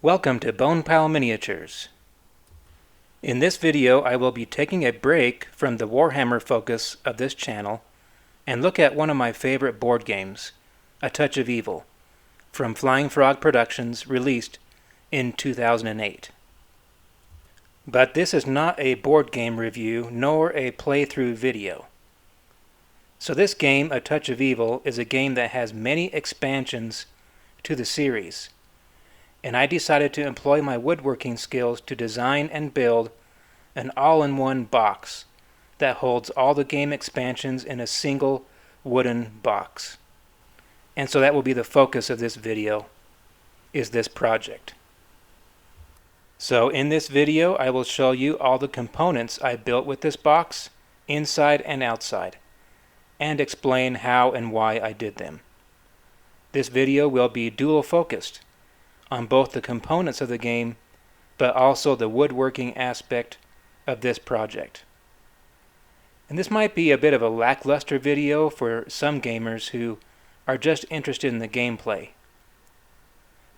Welcome to Bone Pal Miniatures. In this video I will be taking a break from the Warhammer focus of this channel and look at one of my favorite board games, A Touch of Evil, from Flying Frog Productions, released in 2008. But this is not a board game review nor a playthrough video. So this game, A Touch of Evil, is a game that has many expansions to the series, and I decided to employ my woodworking skills to design and build an all-in-one box that holds all the game expansions in a single wooden box. And so that will be the focus of this video, is this project. So in this video I will show you all the components I built with this box, inside and outside, and explain how and why I did them. This video will be dual focused on both the components of the game, but also the woodworking aspect of this project. And this might be a bit of a lackluster video for some gamers who are just interested in the gameplay.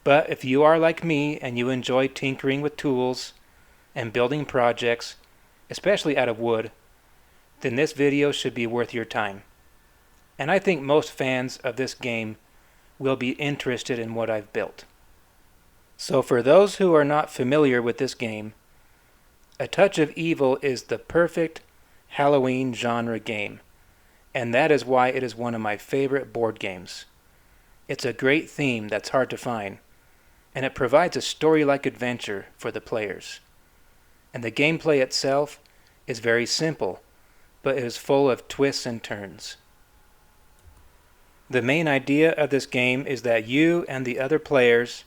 But if you are like me and you enjoy tinkering with tools and building projects, especially out of wood, then this video should be worth your time. And I think most fans of this game will be interested in what I've built. So for those who are not familiar with this game, A Touch of Evil is the perfect Halloween genre game, and that is why it is one of my favorite board games. It's a great theme that's hard to find, and it provides a story-like adventure for the players. And the gameplay itself is very simple, but it is full of twists and turns. The main idea of this game is that you and the other players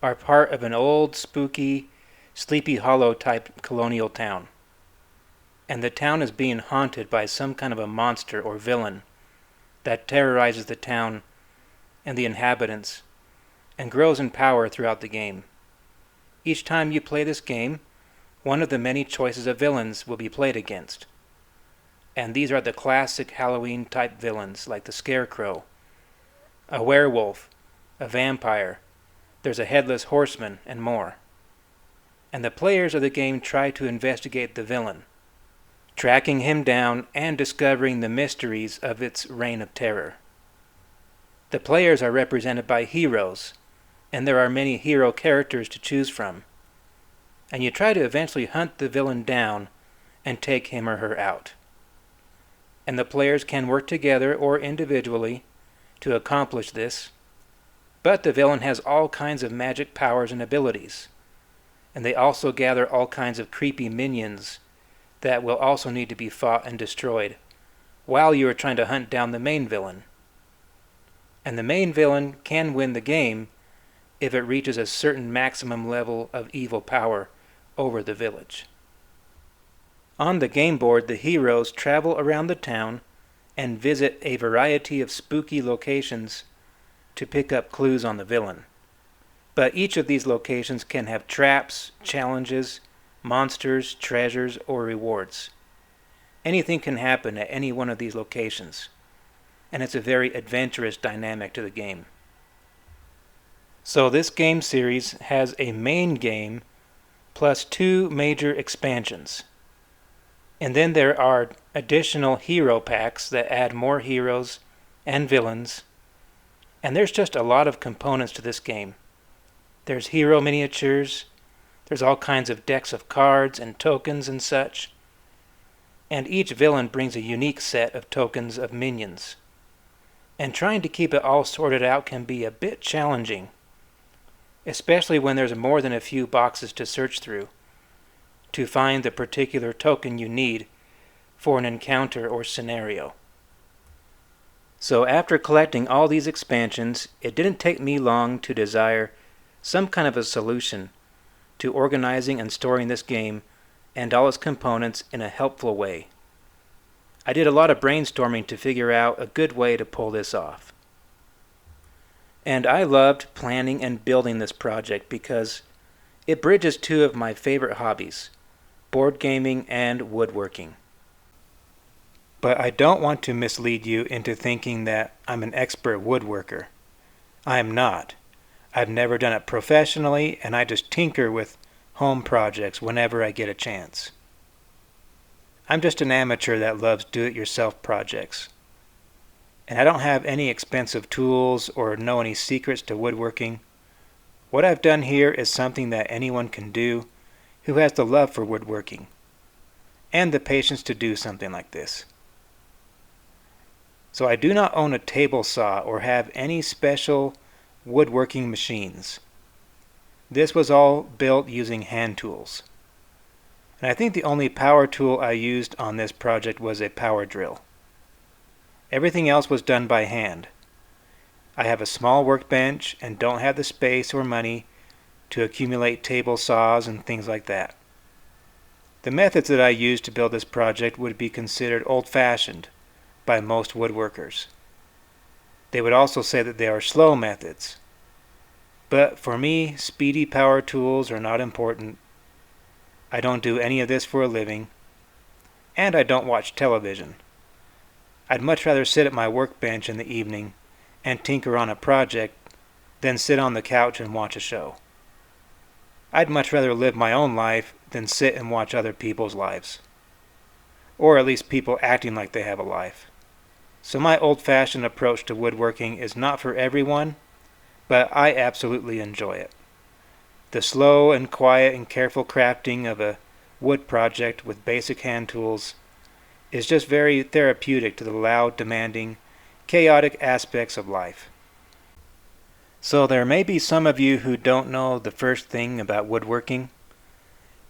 are part of an old, spooky, Sleepy Hollow type colonial town. And the town is being haunted by some kind of a monster or villain that terrorizes the town and the inhabitants and grows in power throughout the game. Each time you play this game, one of the many choices of villains will be played against. And these are the classic Halloween type villains like the Scarecrow, a werewolf, a vampire, there's a headless horseman, and more. And the players of the game try to investigate the villain, tracking him down and discovering the mysteries of its reign of terror. The players are represented by heroes, and there are many hero characters to choose from. And you try to eventually hunt the villain down and take him or her out. And the players can work together or individually to accomplish this. But the villain has all kinds of magic powers and abilities, and they also gather all kinds of creepy minions that will also need to be fought and destroyed while you are trying to hunt down the main villain. And the main villain can win the game if it reaches a certain maximum level of evil power over the village. On the game board, the heroes travel around the town and visit a variety of spooky locations to pick up clues on the villain. But each of these locations can have traps, challenges, monsters, treasures, or rewards. Anything can happen at any one of these locations, and it's a very adventurous dynamic to the game. So this game series has a main game plus 2 major expansions. And then there are additional hero packs that add more heroes and villains. And there's just a lot of components to this game. There's hero miniatures, there's all kinds of decks of cards and tokens and such. And each villain brings a unique set of tokens of minions. And trying to keep it all sorted out can be a bit challenging, especially when there's more than a few boxes to search through to find the particular token you need for an encounter or scenario. So after collecting all these expansions, it didn't take me long to desire some kind of a solution to organizing and storing this game and all its components in a helpful way. I did a lot of brainstorming to figure out a good way to pull this off. And I loved planning and building this project because it bridges 2 of my favorite hobbies, board gaming and woodworking. But I don't want to mislead you into thinking that I'm an expert woodworker. I am not. I've never done it professionally, and I just tinker with home projects whenever I get a chance. I'm just an amateur that loves do-it-yourself projects. And I don't have any expensive tools or know any secrets to woodworking. What I've done here is something that anyone can do who has the love for woodworking and the patience to do something like this. So I do not own a table saw or have any special woodworking machines. This was all built using hand tools. And I think the only power tool I used on this project was a power drill. Everything else was done by hand. I have a small workbench and don't have the space or money to accumulate table saws and things like that. The methods that I used to build this project would be considered old-fashioned by most woodworkers. They would also say that they are slow methods. But for me, speedy power tools are not important. I don't do any of this for a living, and I don't watch television. I'd much rather sit at my workbench in the evening and tinker on a project than sit on the couch and watch a show. I'd much rather live my own life than sit and watch other people's lives. Or at least people acting like they have a life. So my old-fashioned approach to woodworking is not for everyone, but I absolutely enjoy it. The slow and quiet and careful crafting of a wood project with basic hand tools is just very therapeutic to the loud, demanding, chaotic aspects of life. So there may be some of you who don't know the first thing about woodworking,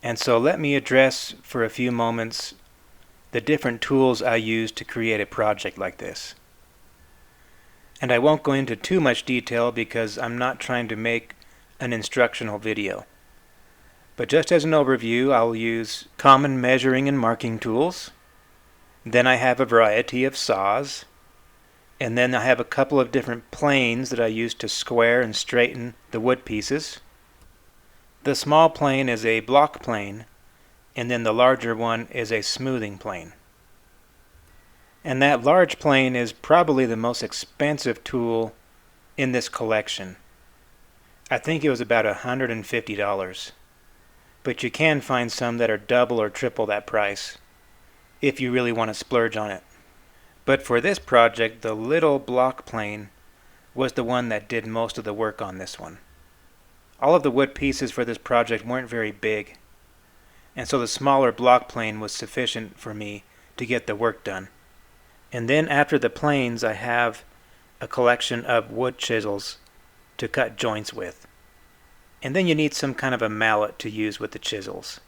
and so let me address for a few moments the different tools I use to create a project like this. And I won't go into too much detail because I'm not trying to make an instructional video. But just as an overview, I'll use common measuring and marking tools. Then I have a variety of saws. And then I have a couple of different planes that I use to square and straighten the wood pieces. The small plane is a block plane, and then the larger one is a smoothing plane. And that large plane is probably the most expensive tool in this collection. I think it was about $150. But you can find some that are double or triple that price if you really want to splurge on it. But for this project, the little block plane was the one that did most of the work on this one. All of the wood pieces for this project weren't very big, and so the smaller block plane was sufficient for me to get the work done. And then after the planes, I have a collection of wood chisels to cut joints with. And then you need some kind of a mallet to use with the chisels.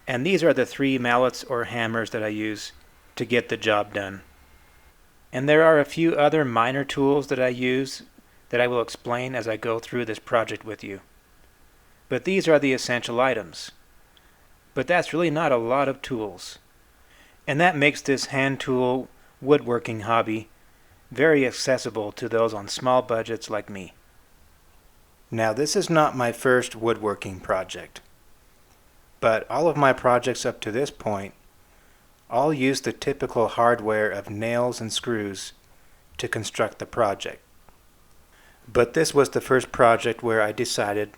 And these are the 3 mallets or hammers that I use to get the job done. And there are a few other minor tools that I use that I will explain as I go through this project with you. But these are the essential items. But that's really not a lot of tools. And that makes this hand tool woodworking hobby very accessible to those on small budgets like me. Now, this is not my first woodworking project, but all of my projects up to this point all use the typical hardware of nails and screws to construct the project. But this was the first project where I decided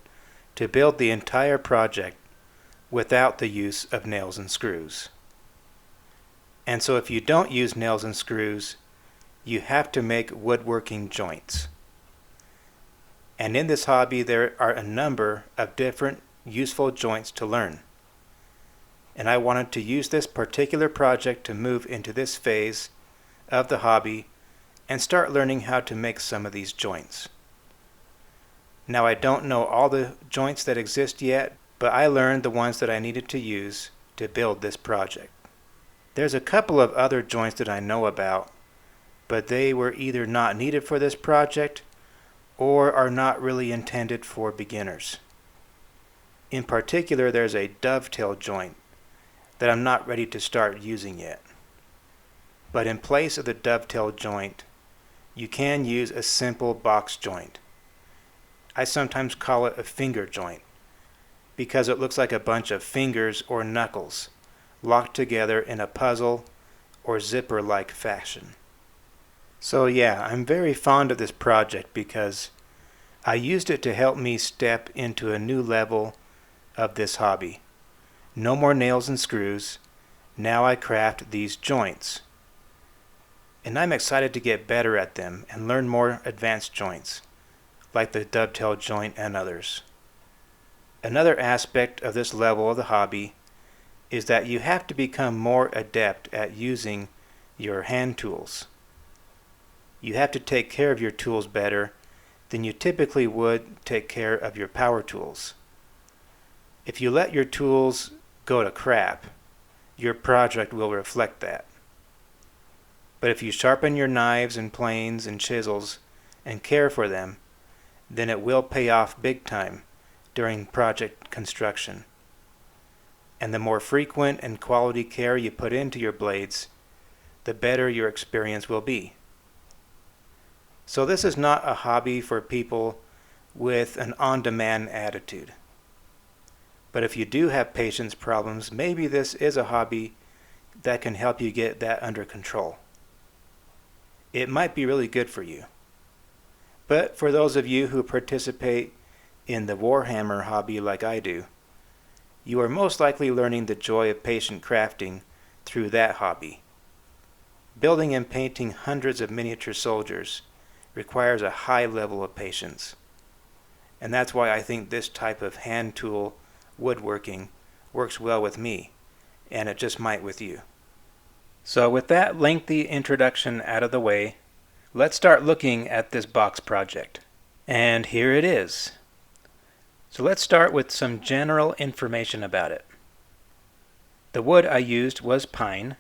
to build the entire project without the use of nails and screws. And so if you don't use nails and screws, you have to make woodworking joints. And in this hobby there are a number of different useful joints to learn. And I wanted to use this particular project to move into this phase of the hobby and start learning how to make some of these joints. Now, I don't know all the joints that exist yet, but I learned the ones that I needed to use to build this project. There's a couple of other joints that I know about, but they were either not needed for this project or are not really intended for beginners. In particular, there's a dovetail joint that I'm not ready to start using yet. But in place of the dovetail joint, you can use a simple box joint. I sometimes call it a finger joint because it looks like a bunch of fingers or knuckles locked together in a puzzle or zipper-like fashion. So yeah, I'm very fond of this project because I used it to help me step into a new level of this hobby. No more nails and screws. Now I craft these joints. And I'm excited to get better at them and learn more advanced joints, like the dovetail joint and others. Another aspect of this level of the hobby is that you have to become more adept at using your hand tools. You have to take care of your tools better than you typically would take care of your power tools. If you let your tools go to crap, your project will reflect that. But if you sharpen your knives and planes and chisels and care for them, then it will pay off big time during project construction. And the more frequent and quality care you put into your blades, the better your experience will be. So this is not a hobby for people with an on-demand attitude. But if you do have patience problems, maybe this is a hobby that can help you get that under control. It might be really good for you. But for those of you who participate in the Warhammer hobby like I do, you are most likely learning the joy of patient crafting through that hobby. Building and painting hundreds of miniature soldiers requires a high level of patience. And that's why I think this type of hand tool woodworking works well with me, and it just might with you. So with that lengthy introduction out of the way, let's start looking at this box project. And here it is. So let's start with some general information about it. The wood I used was pine,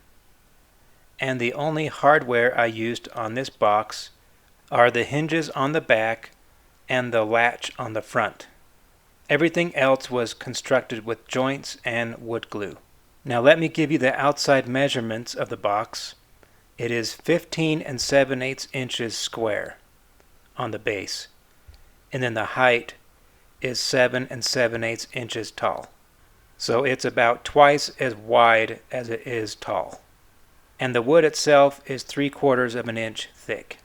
and the only hardware I used on this box are the hinges on the back and the latch on the front. Everything else was constructed with joints and wood glue. Now let me give you the outside measurements of the box. It is 15 7/8 inches square on the base, and then the height is 7 7/8 inches tall. So it's about twice as wide as it is tall. And the wood itself is 3/4 of an inch thick.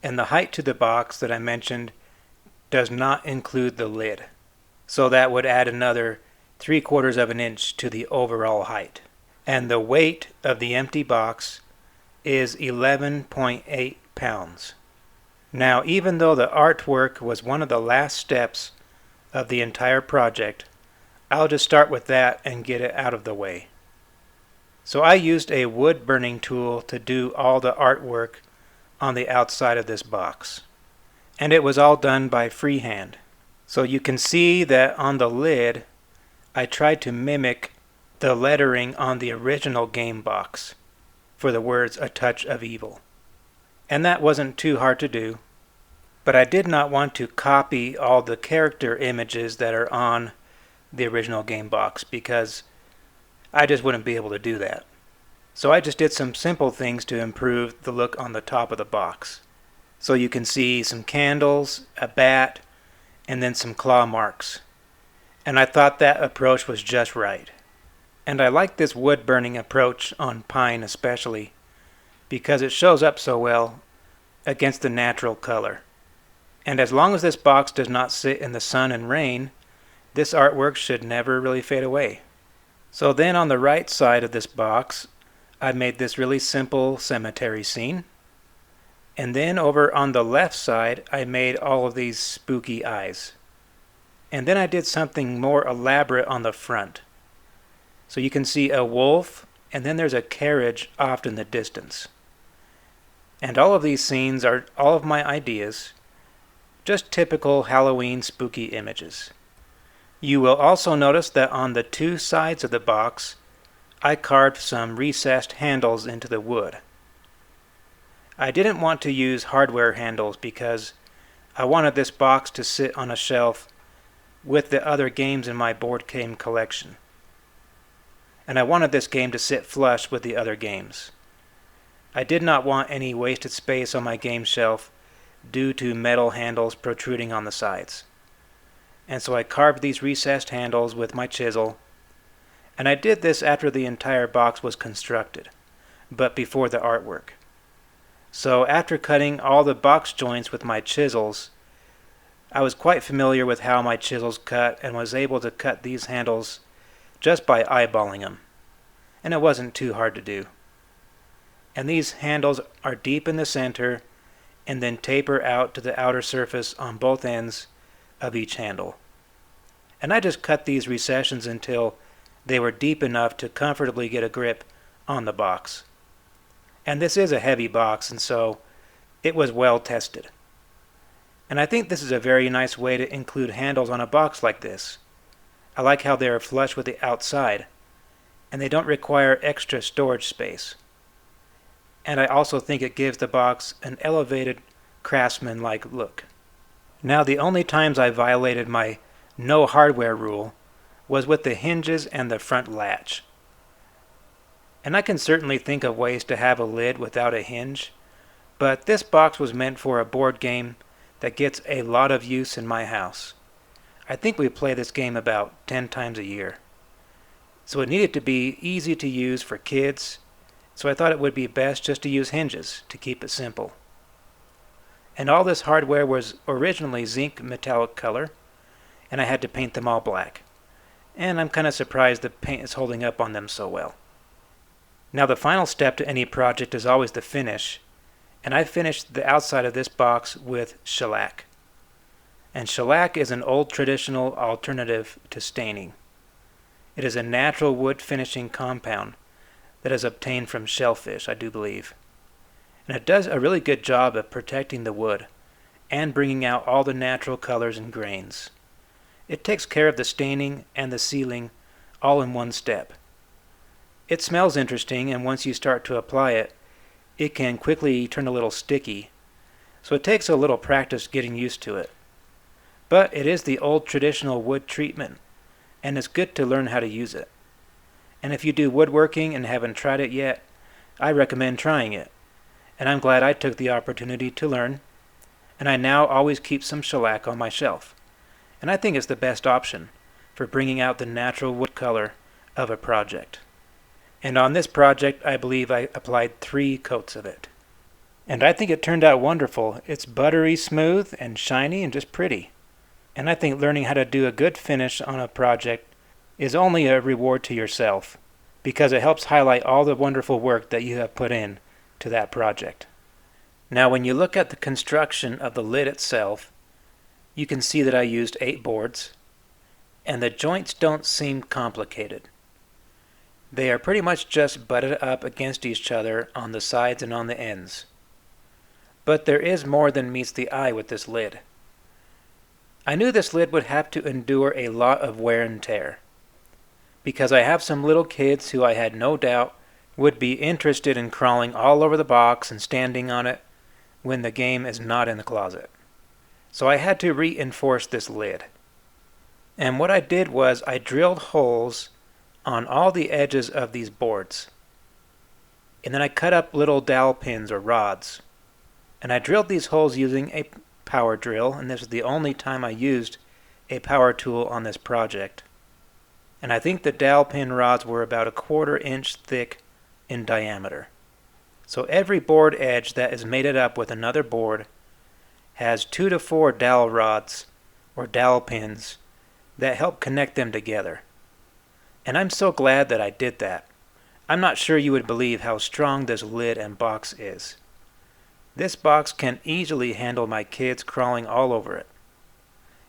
And the height to the box that I mentioned does not include the lid. So that would add another 3/4 of an inch to the overall height. And the weight of the empty box is 11.8 pounds. Now, even though the artwork was one of the last steps of the entire project, I'll just start with that and get it out of the way. So I used a wood burning tool to do all the artwork on the outside of this box. And it was all done by freehand. So you can see that on the lid, I tried to mimic the lettering on the original game box for the words "A Touch of Evil." And that wasn't too hard to do, but I did not want to copy all the character images that are on the original game box because I just wouldn't be able to do that. So I just did some simple things to improve the look on the top of the box. So you can see some candles, a bat, and then some claw marks. And I thought that approach was just right. And I like this wood burning approach on pine especially because it shows up so well against the natural color. And as long as this box does not sit in the sun and rain, this artwork should never really fade away. So then on the right side of this box, I made this really simple cemetery scene. And then over on the left side, I made all of these spooky eyes. And then I did something more elaborate on the front. So you can see a wolf, and then there's a carriage off in the distance. And all of these scenes are all of my ideas, just typical Halloween spooky images. You will also notice that on the two sides of the box, I carved some recessed handles into the wood. I didn't want to use hardware handles because I wanted this box to sit on a shelf with the other games in my board game collection. And I wanted this game to sit flush with the other games. I did not want any wasted space on my game shelf due to metal handles protruding on the sides. And so I carved these recessed handles with my chisel, and I did this after the entire box was constructed, but before the artwork. So after cutting all the box joints with my chisels, I was quite familiar with how my chisels cut and was able to cut these handles just by eyeballing them, and it wasn't too hard to do. And these handles are deep in the center and then taper out to the outer surface on both ends of each handle. And I just cut these recessions until they were deep enough to comfortably get a grip on the box. And this is a heavy box, and so it was well tested. And I think this is a very nice way to include handles on a box like this. I like how they are flush with the outside, and they don't require extra storage space. And I also think it gives the box an elevated, craftsman-like look. Now, the only times I violated my no hardware rule was with the hinges and the front latch. And I can certainly think of ways to have a lid without a hinge, but this box was meant for a board game that gets a lot of use in my house. I think we play this game about 10 times a year. So it needed to be easy to use for kids, so I thought it would be best just to use hinges to keep it simple. And all this hardware was originally zinc metallic color, and I had to paint them all black. And I'm kind of surprised the paint is holding up on them so well. Now, the final step to any project is always the finish, and I finished the outside of this box with shellac. And shellac is an old traditional alternative to staining. It is a natural wood finishing compound that is obtained from shellfish, I do believe. And it does a really good job of protecting the wood and bringing out all the natural colors and grains. It takes care of the staining and the sealing all in one step. It smells interesting, and once you start to apply it, it can quickly turn a little sticky, so it takes a little practice getting used to it. But it is the old traditional wood treatment, and it's good to learn how to use it. And if you do woodworking and haven't tried it yet, I recommend trying it. And I'm glad I took the opportunity to learn, and I now always keep some shellac on my shelf. And I think it's the best option for bringing out the natural wood color of a project. And on this project, I believe I applied 3 coats of it. And I think it turned out wonderful. It's buttery smooth and shiny and just pretty. And I think learning how to do a good finish on a project is only a reward to yourself, because it helps highlight all the wonderful work that you have put in to that project. Now, when you look at the construction of the lid itself, you can see that I used 8 boards, and the joints don't seem complicated. They are pretty much just butted up against each other on the sides and on the ends. But there is more than meets the eye with this lid. I knew this lid would have to endure a lot of wear and tear, because I have some little kids who I had no doubt would be interested in crawling all over the box and standing on it when the game is not in the closet. So I had to reinforce this lid. And what I did was I drilled holes on all the edges of these boards. And then I cut up little dowel pins or rods. And I drilled these holes using a power drill, and this is the only time I used a power tool on this project. And I think the dowel pin rods were about 1/4 inch thick in diameter. So every board edge that is mated up with another board has 2 to 4 dowel rods or dowel pins that help connect them together. And I'm so glad that I did that. I'm not sure you would believe how strong this lid and box is. This box can easily handle my kids crawling all over it.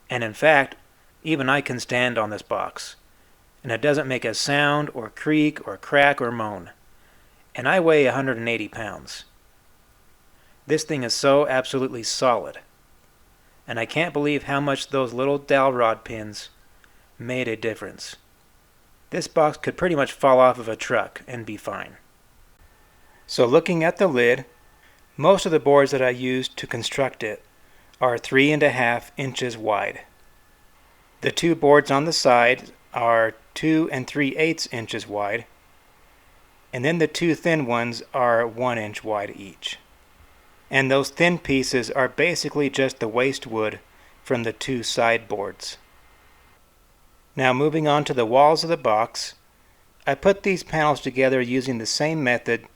And in fact, even I can stand on this box. And it doesn't make a sound or creak or crack or moan. And I weigh 180 pounds. This thing is so absolutely solid. And I can't believe how much those little dowel rod pins made a difference. This box could pretty much fall off of a truck and be fine. So looking at the lid, most of the boards that I used to construct it are 3.5 inches wide. The 2 boards on the side are 2 3/8 inches wide, and then the 2 thin ones are 1 inch wide each. And those thin pieces are basically just the waste wood from the 2 side boards. Now, moving on to the walls of the box, I put these panels together using the same method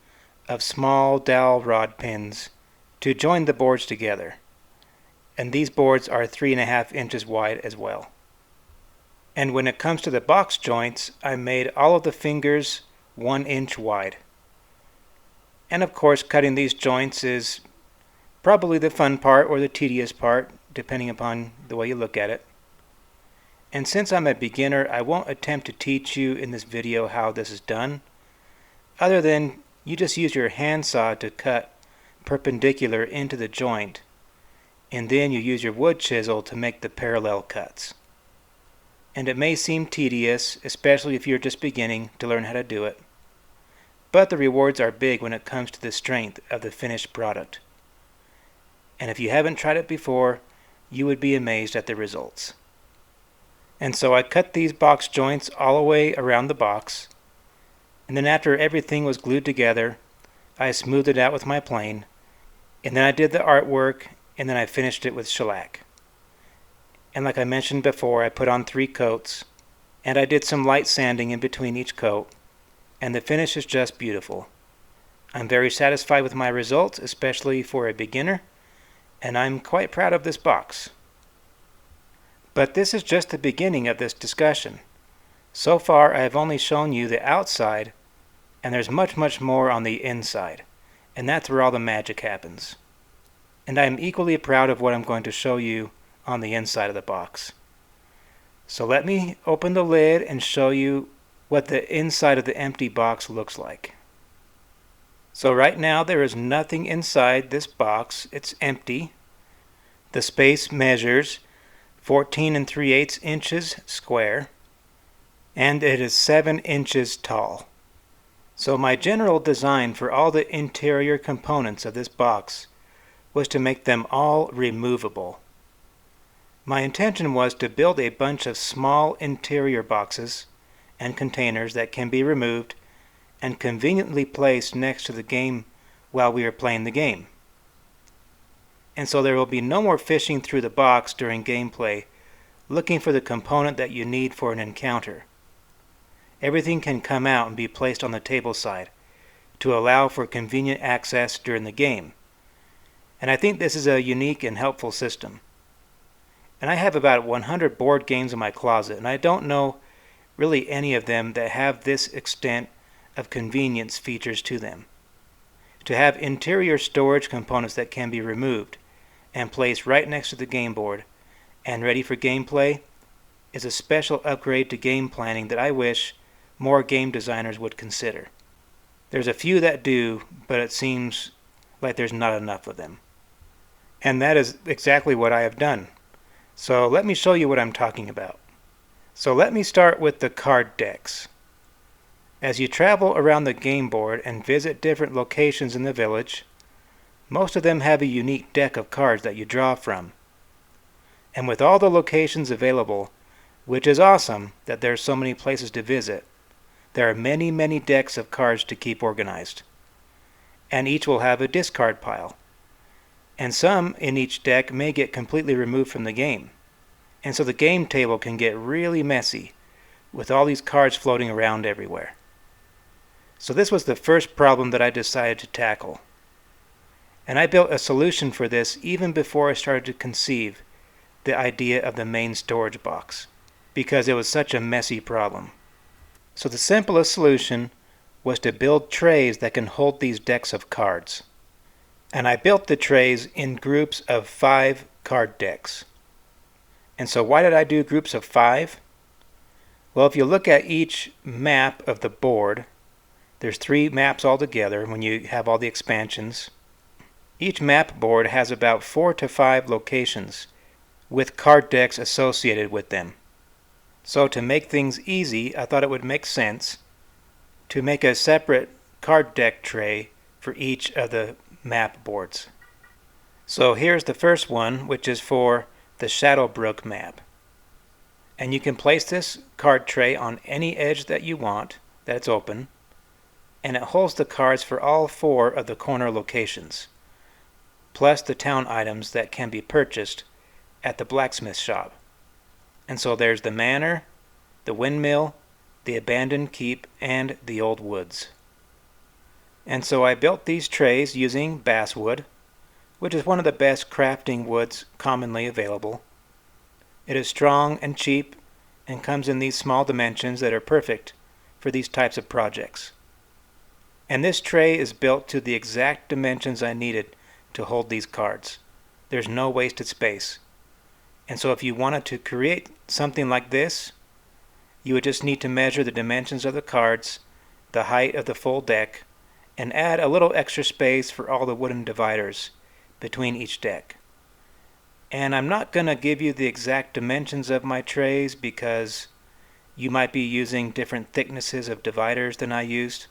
of small dowel rod pins to join the boards together. and these boards are 3.5 inches wide as well. And when it comes to the box joints, I made all of the fingers 1 inch wide. And of course, cutting these joints is probably the fun part or the tedious part, depending upon the way you look at it. And since I'm a beginner, I won't attempt to teach you in this video how this is done, other than you just use your handsaw to cut perpendicular into the joint, and then you use your wood chisel to make the parallel cuts. And it may seem tedious, especially if you're just beginning to learn how to do it, but the rewards are big when it comes to the strength of the finished product. And if you haven't tried it before, you would be amazed at the results. And so I cut these box joints all the way around the box, and then after everything was glued together, I smoothed it out with my plane, and then I did the artwork, and then I finished it with shellac. And like I mentioned before, I put on 3 coats, and I did some light sanding in between each coat, and the finish is just beautiful. I'm very satisfied with my results, especially for a beginner, and I'm quite proud of this box. But this is just the beginning of this discussion. So far I have only shown you the outside, and there's much more on the inside, and that's where all the magic happens. And I am equally proud of what I'm going to show you on the inside of the box. So let me open the lid and show you what the inside of the empty box looks like. So right now there is nothing inside this box. It's empty. The space measures 14 3/8 inches square, and it is 7 inches tall. So my general design for all the interior components of this box was to make them all removable. My intention was to build a bunch of small interior boxes and containers that can be removed and conveniently placed next to the game while we are playing the game. And so there will be no more fishing through the box during gameplay looking for the component that you need for an encounter. Everything can come out and be placed on the table side to allow for convenient access during the game. And I think this is a unique and helpful system. And I have about 100 board games in my closet, and I don't know really any of them that have this extent of convenience features to them. To have interior storage components that can be removed and placed right next to the game board and ready for gameplay is a special upgrade to game planning that I wish more game designers would consider. There's a few that do, but it seems like there's not enough of them. And that is exactly what I have done. So let me show you what I'm talking about. So let me start with the card decks. As you travel around the game board and visit different locations in the village, most of them have a unique deck of cards that you draw from. And with all the locations available, which is awesome that there are so many places to visit, there are many decks of cards to keep organized. And each will have a discard pile. And some in each deck may get completely removed from the game. And so the game table can get really messy with all these cards floating around everywhere. So this was the first problem that I decided to tackle. And I built a solution for this even before I started to conceive the idea of the main storage box, because it was such a messy problem. So the simplest solution was to build trays that can hold these decks of cards. And I built the trays in groups of 5 card decks. And so why did I do groups of 5? Well, if you look at each map of the board, there's 3 maps altogether when you have all the expansions. Each map board has about 4 to 5 locations with card decks associated with them. So to make things easy, I thought it would make sense to make a separate card deck tray for each of the map boards. So here's the first one, which is for the Shadowbrook map. And you can place this card tray on any edge that you want, that's open, and it holds the cards for all 4 of the corner locations, plus the town items that can be purchased at the blacksmith shop. And so there's the manor, the windmill, the abandoned keep, and the old woods. And so I built these trays using basswood which is one of the best crafting woods commonly available. It is strong and cheap and comes in these small dimensions that are perfect for these types of projects. And this tray is built to the exact dimensions I needed to hold these cards. There's no wasted space. And so if you wanted to create something like this, you would just need to measure the dimensions of the cards, the height of the full deck, and add a little extra space for all the wooden dividers between each deck. And I'm not going to give you the exact dimensions of my trays because you might be using different thicknesses of dividers than I used.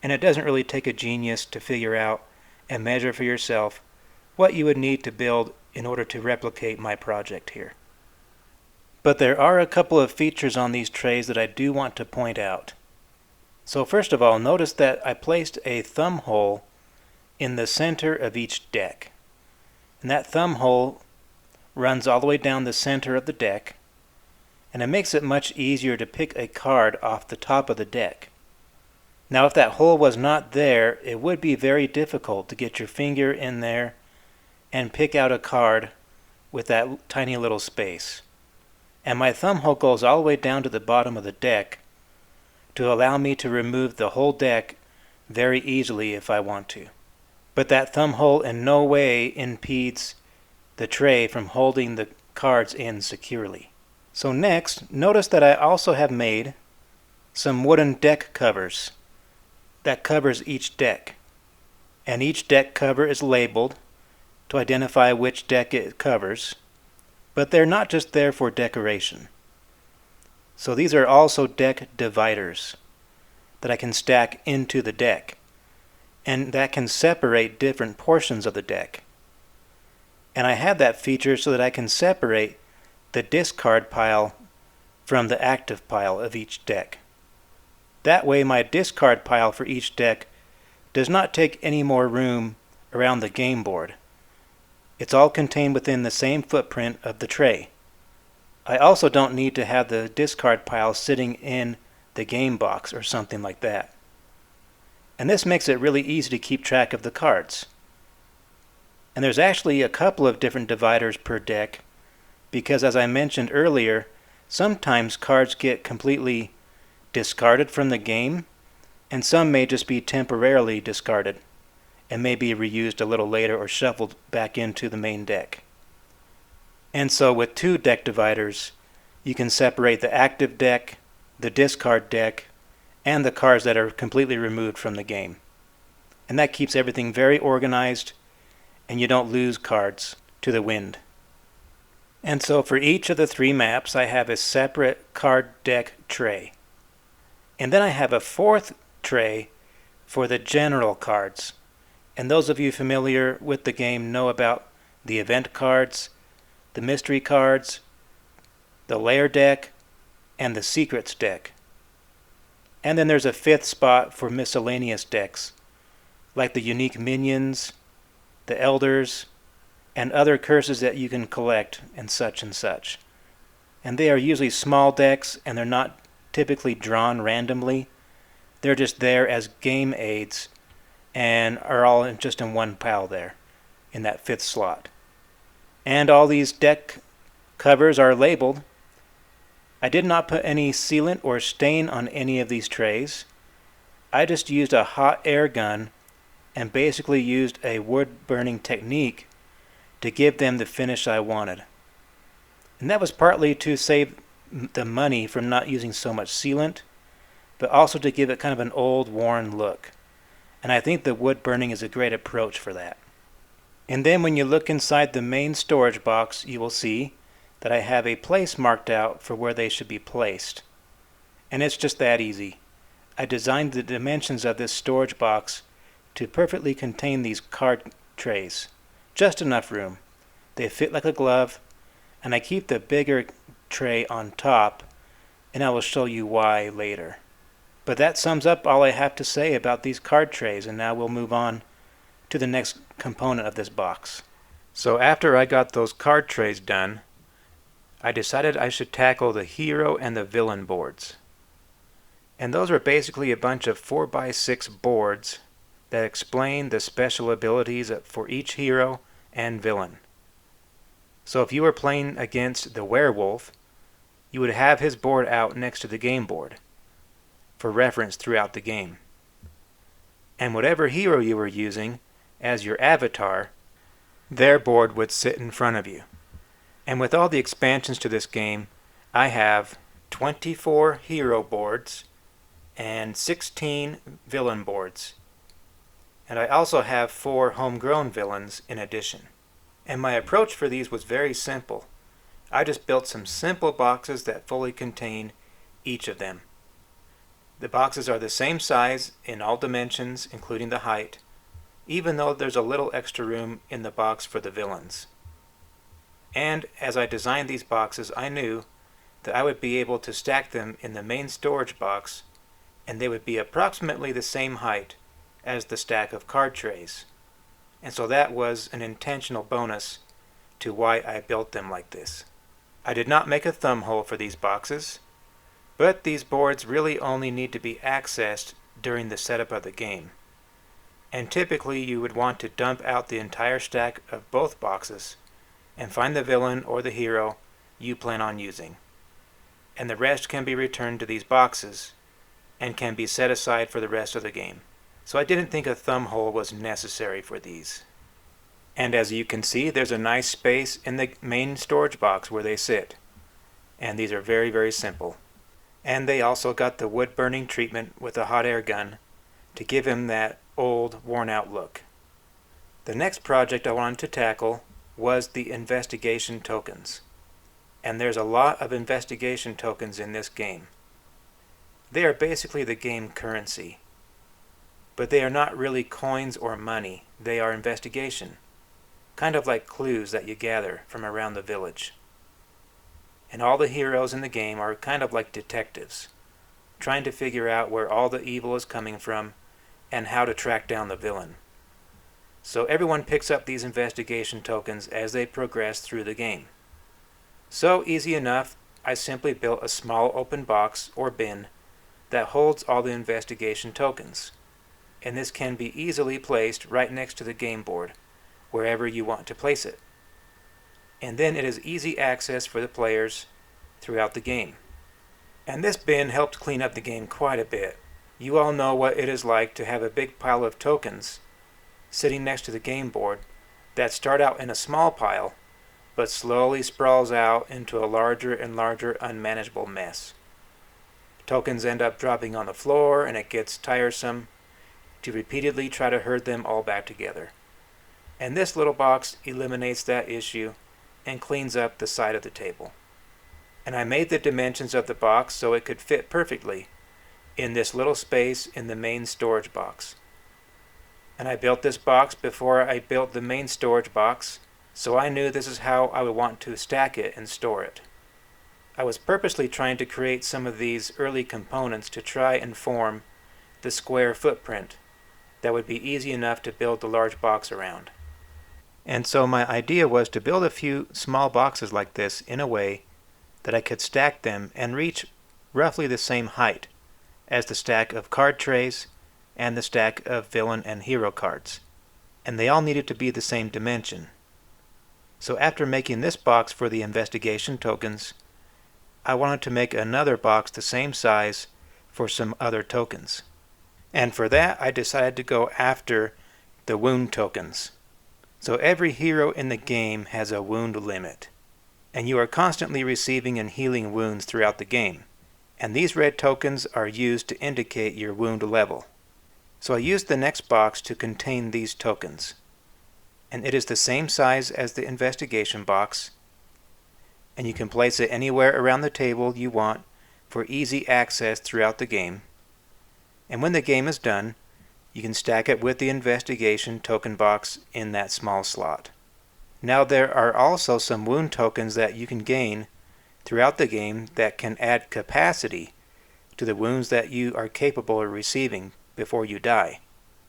And it doesn't really take a genius to figure out and measure for yourself what you would need to build in order to replicate my project here. But there are a couple of features on these trays that I do want to point out. So first of all, notice that I placed a thumb hole in the center of each deck. And that thumb hole runs all the way down the center of the deck, and it makes it much easier to pick a card off the top of the deck. Now if that hole was not there, it would be very difficult to get your finger in there and pick out a card with that tiny little space. And my thumb hole goes all the way down to the bottom of the deck to allow me to remove the whole deck very easily if I want to. But that thumb hole in no way impedes the tray from holding the cards in securely. So next, notice that I also have made some wooden deck covers that covers each deck. And each deck cover is labeled to identify which deck it covers, but they're not just there for decoration. So these are also deck dividers that I can stack into the deck, and that can separate different portions of the deck. And I have that feature so that I can separate the discard pile from the active pile of each deck. That way my discard pile for each deck does not take any more room around the game board. It's all contained within the same footprint of the tray. I also don't need to have the discard pile sitting in the game box or something like that. And this makes it really easy to keep track of the cards. And there's actually a couple of different dividers per deck because, as I mentioned earlier, sometimes cards get completely discarded from the game, and some may just be temporarily discarded and may be reused a little later or shuffled back into the main deck. And so with two deck dividers, you can separate the active deck, the discard deck, and the cards that are completely removed from the game. And that keeps everything very organized, and you don't lose cards to the wind. And so for each of the three maps, I have a separate card deck tray. And then I have a fourth tray for the general cards. And those of you familiar with the game know about the event cards, the mystery cards, the layer deck, and the secrets deck. And then there's a fifth spot for miscellaneous decks, like the unique minions, the elders, and other curses that you can collect, and such and such. And they are usually small decks, and they're not typically drawn randomly. They're just there as game aids, and are all just in one pile there, in that fifth slot. And all these deck covers are labeled. I did not put any sealant or stain on any of these trays. I just used a hot air gun and basically used a wood burning technique to give them the finish I wanted. And that was partly to save the money from not using so much sealant, but also to give it kind of an old, worn look. And I think the wood burning is a great approach for that. And then when you look inside the main storage box, you will see that I have a place marked out for where they should be placed. And it's just that easy. I designed the dimensions of this storage box to perfectly contain these card trays. Just enough room. They fit like a glove, and I keep the bigger tray on top, and I will show you why later. But that sums up all I have to say about these card trays, and now we'll move on to the next component of this box. So after I got those card trays done, I decided I should tackle the hero and the villain boards. And those are basically a bunch of 4x6 boards that explain the special abilities for each hero and villain. So if you were playing against the werewolf, you would have his board out next to the game board for reference throughout the game. And whatever hero you were using as your avatar, their board would sit in front of you. And with all the expansions to this game, I have 24 hero boards and 16 villain boards. And I also have 4 homegrown villains in addition. And my approach for these was very simple. I just built some simple boxes that fully contain each of them. The boxes are the same size in all dimensions, including the height, even though there's a little extra room in the box for the villains. And as I designed these boxes, I knew that I would be able to stack them in the main storage box, and they would be approximately the same height as the stack of card trays. And so that was an intentional bonus to why I built them like this. I did not make a thumb hole for these boxes, but these boards really only need to be accessed during the setup of the game. And typically you would want to dump out the entire stack of both boxes and find the villain or the hero you plan on using. And the rest can be returned to these boxes and can be set aside for the rest of the game. So I didn't think a thumb hole was necessary for these. And as you can see, there's a nice space in the main storage box where they sit. And these are very, very simple. And they also got the wood burning treatment with a hot air gun to give him that old, worn out look. The next project I wanted to tackle was the investigation tokens. And there's a lot of investigation tokens in this game. They are basically the game currency. But they are not really coins or money. They are investigation. Kind of like clues that you gather from around the village. And all the heroes in the game are kind of like detectives, trying to figure out where all the evil is coming from and how to track down the villain. So everyone picks up these investigation tokens as they progress through the game. So easy enough, I simply built a small open box or bin that holds all the investigation tokens. And this can be easily placed right next to the game board, wherever you want to place it. And then it is easy access for the players throughout the game. And this bin helped clean up the game quite a bit. You all know what it is like to have a big pile of tokens sitting next to the game board that start out in a small pile, but slowly sprawls out into a larger and larger unmanageable mess. Tokens end up dropping on the floor, and it gets tiresome to repeatedly try to herd them all back together. And this little box eliminates that issue and cleans up the side of the table. And I made the dimensions of the box so it could fit perfectly in this little space in the main storage box. And I built this box before I built the main storage box, so I knew this is how I would want to stack it and store it. I was purposely trying to create some of these early components to try and form the square footprint that would be easy enough to build the large box around. And so my idea was to build a few small boxes like this in a way that I could stack them and reach roughly the same height as the stack of card trays and the stack of villain and hero cards. And they all needed to be the same dimension. So after making this box for the investigation tokens, I wanted to make another box the same size for some other tokens. And for that I decided to go after the wound tokens. So every hero in the game has a wound limit, and you are constantly receiving and healing wounds throughout the game. And these red tokens are used to indicate your wound level. So I used the next box to contain these tokens. And it is the same size as the investigation box, and you can place it anywhere around the table you want for easy access throughout the game. And when the game is done, you can stack it with the investigation token box in that small slot. Now there are also some wound tokens that you can gain throughout the game that can add capacity to the wounds that you are capable of receiving before you die.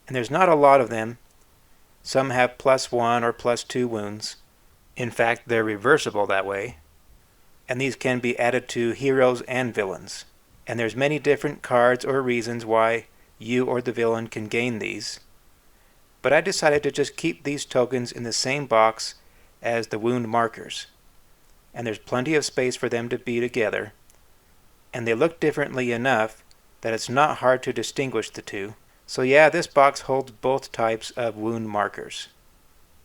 And there's not a lot of them. Some have +1 or +2 wounds. In fact, they're reversible that way. And these can be added to heroes and villains. And there's many different cards or reasons why you or the villain can gain these. but I decided to just keep these tokens in the same box as the wound markers. And there's plenty of space for them to be together, and they look differently enough that it's not hard to distinguish the two. So yeah, this box holds both types of wound markers.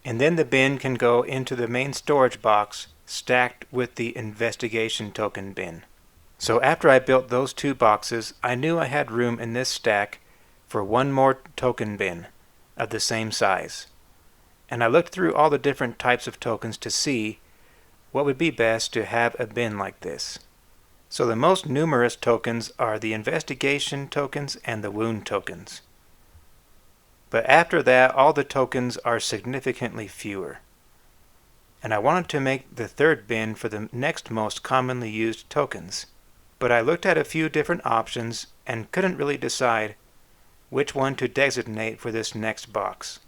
And then the bin can go into the main storage box stacked with the investigation token bin. So after I built those two boxes, I knew I had room in this stack for one more token bin of the same size. And I looked through all the different types of tokens to see what would be best to have a bin like this. So the most numerous tokens are the investigation tokens and the wound tokens. But after that, all the tokens are significantly fewer. And I wanted to make the third bin for the next most commonly used tokens. But I looked at a few different options and couldn't really decide which one to designate for this next box.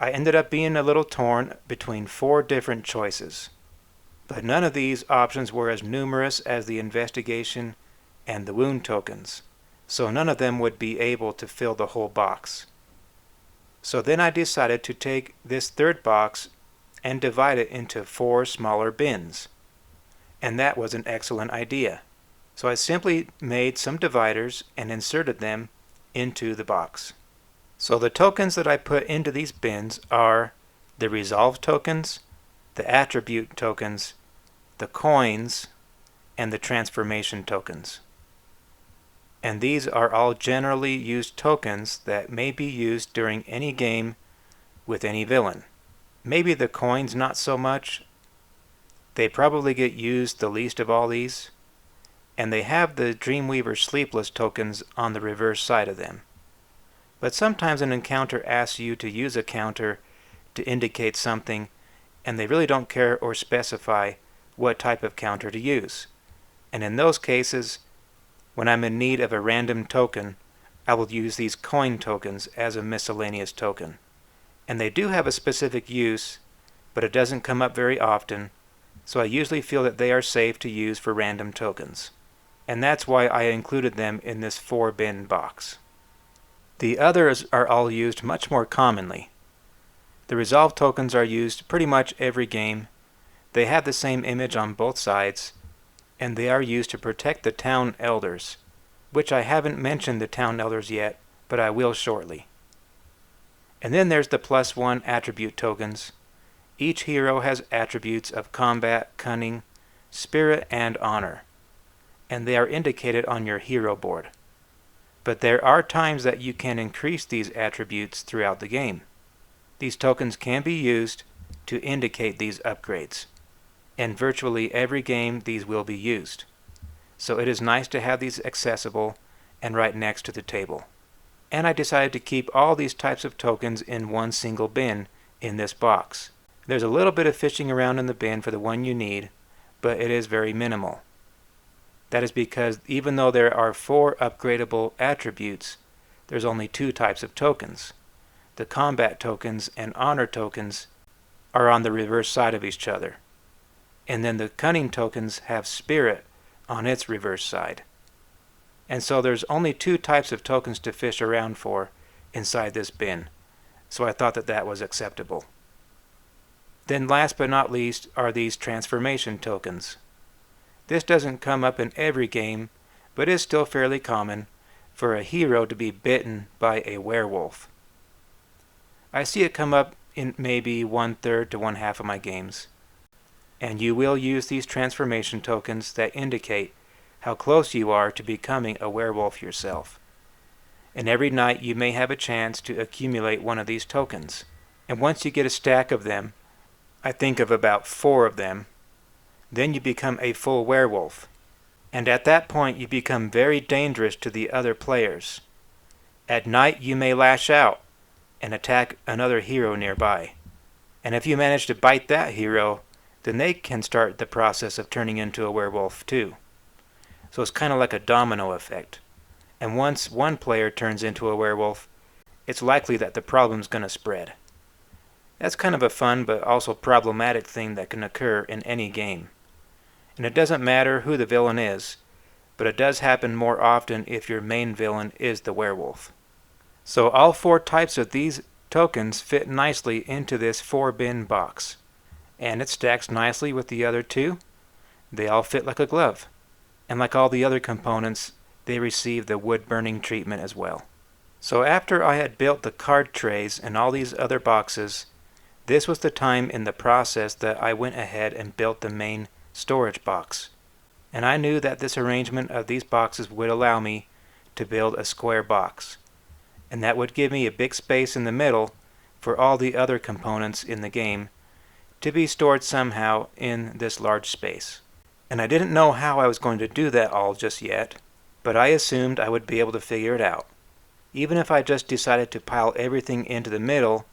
I ended up being a little torn between 4 different choices. But none of these options were as numerous as the investigation and the wound tokens, so none of them would be able to fill the whole box. So then I decided to take this third box and divide it into 4 smaller bins. And that was an excellent idea. So I simply made some dividers and inserted them into the box. So the tokens that I put into these bins are the resolve tokens, the attribute tokens, the coins, and the transformation tokens. And these are all generally used tokens that may be used during any game with any villain. Maybe the coins not so much. They probably get used the least of all these. And they have the Dreamweaver Sleepless tokens on the reverse side of them. But sometimes an encounter asks you to use a counter to indicate something, and they really don't care or specify what type of counter to use. And in those cases, when I'm in need of a random token, I will use these coin tokens as a miscellaneous token. And they do have a specific use, but it doesn't come up very often, so I usually feel that they are safe to use for random tokens. And that's why I included them in this 4-bin box. The others are all used much more commonly. The resolve tokens are used pretty much every game. They have the same image on both sides, and they are used to protect the town elders, which I haven't mentioned the town elders yet, but I will shortly. And then there's the +1 attribute tokens. Each hero has attributes of combat, cunning, spirit, and honor, and they are indicated on your hero board. But there are times that you can increase these attributes throughout the game. These tokens can be used to indicate these upgrades. In virtually every game these will be used. So it is nice to have these accessible and right next to the table. And I decided to keep all these types of tokens in one single bin in this box. There's a little bit of fishing around in the bin for the one you need, but it is very minimal. That is because even though there are 4 upgradable attributes, there's only 2 types of tokens. The combat tokens and honor tokens are on the reverse side of each other. And then the cunning tokens have spirit on its reverse side. And so there's only 2 types of tokens to fish around for inside this bin. So I thought that that was acceptable. Then last but not least are these transformation tokens. This doesn't come up in every game, but is still fairly common for a hero to be bitten by a werewolf. I see it come up in maybe 1/3 to 1/2 of my games. And you will use these transformation tokens that indicate how close you are to becoming a werewolf yourself. And every night you may have a chance to accumulate one of these tokens. And once you get a stack of them, I think of about 4 of them, then you become a full werewolf. And at that point you become very dangerous to the other players. At night you may lash out and attack another hero nearby. And if you manage to bite that hero, then they can start the process of turning into a werewolf too. So it's kind of like a domino effect. And once one player turns into a werewolf, it's likely that the problem's going to spread. That's kind of a fun but also problematic thing that can occur in any game. And it doesn't matter who the villain is, but it does happen more often if your main villain is the werewolf. So all 4 types of these tokens fit nicely into this 4-bin box, and it stacks nicely with the other two. They all fit like a glove, and like all the other components, they receive the wood burning treatment as well. So after I had built the card trays and all these other boxes, this was the time in the process that I went ahead and built the main storage box. And I knew that this arrangement of these boxes would allow me to build a square box, and that would give me a big space in the middle for all the other components in the game to be stored somehow in this large space. And I didn't know how I was going to do that all just yet, but I assumed I would be able to figure it out. Even if I just decided to pile everything into the middle,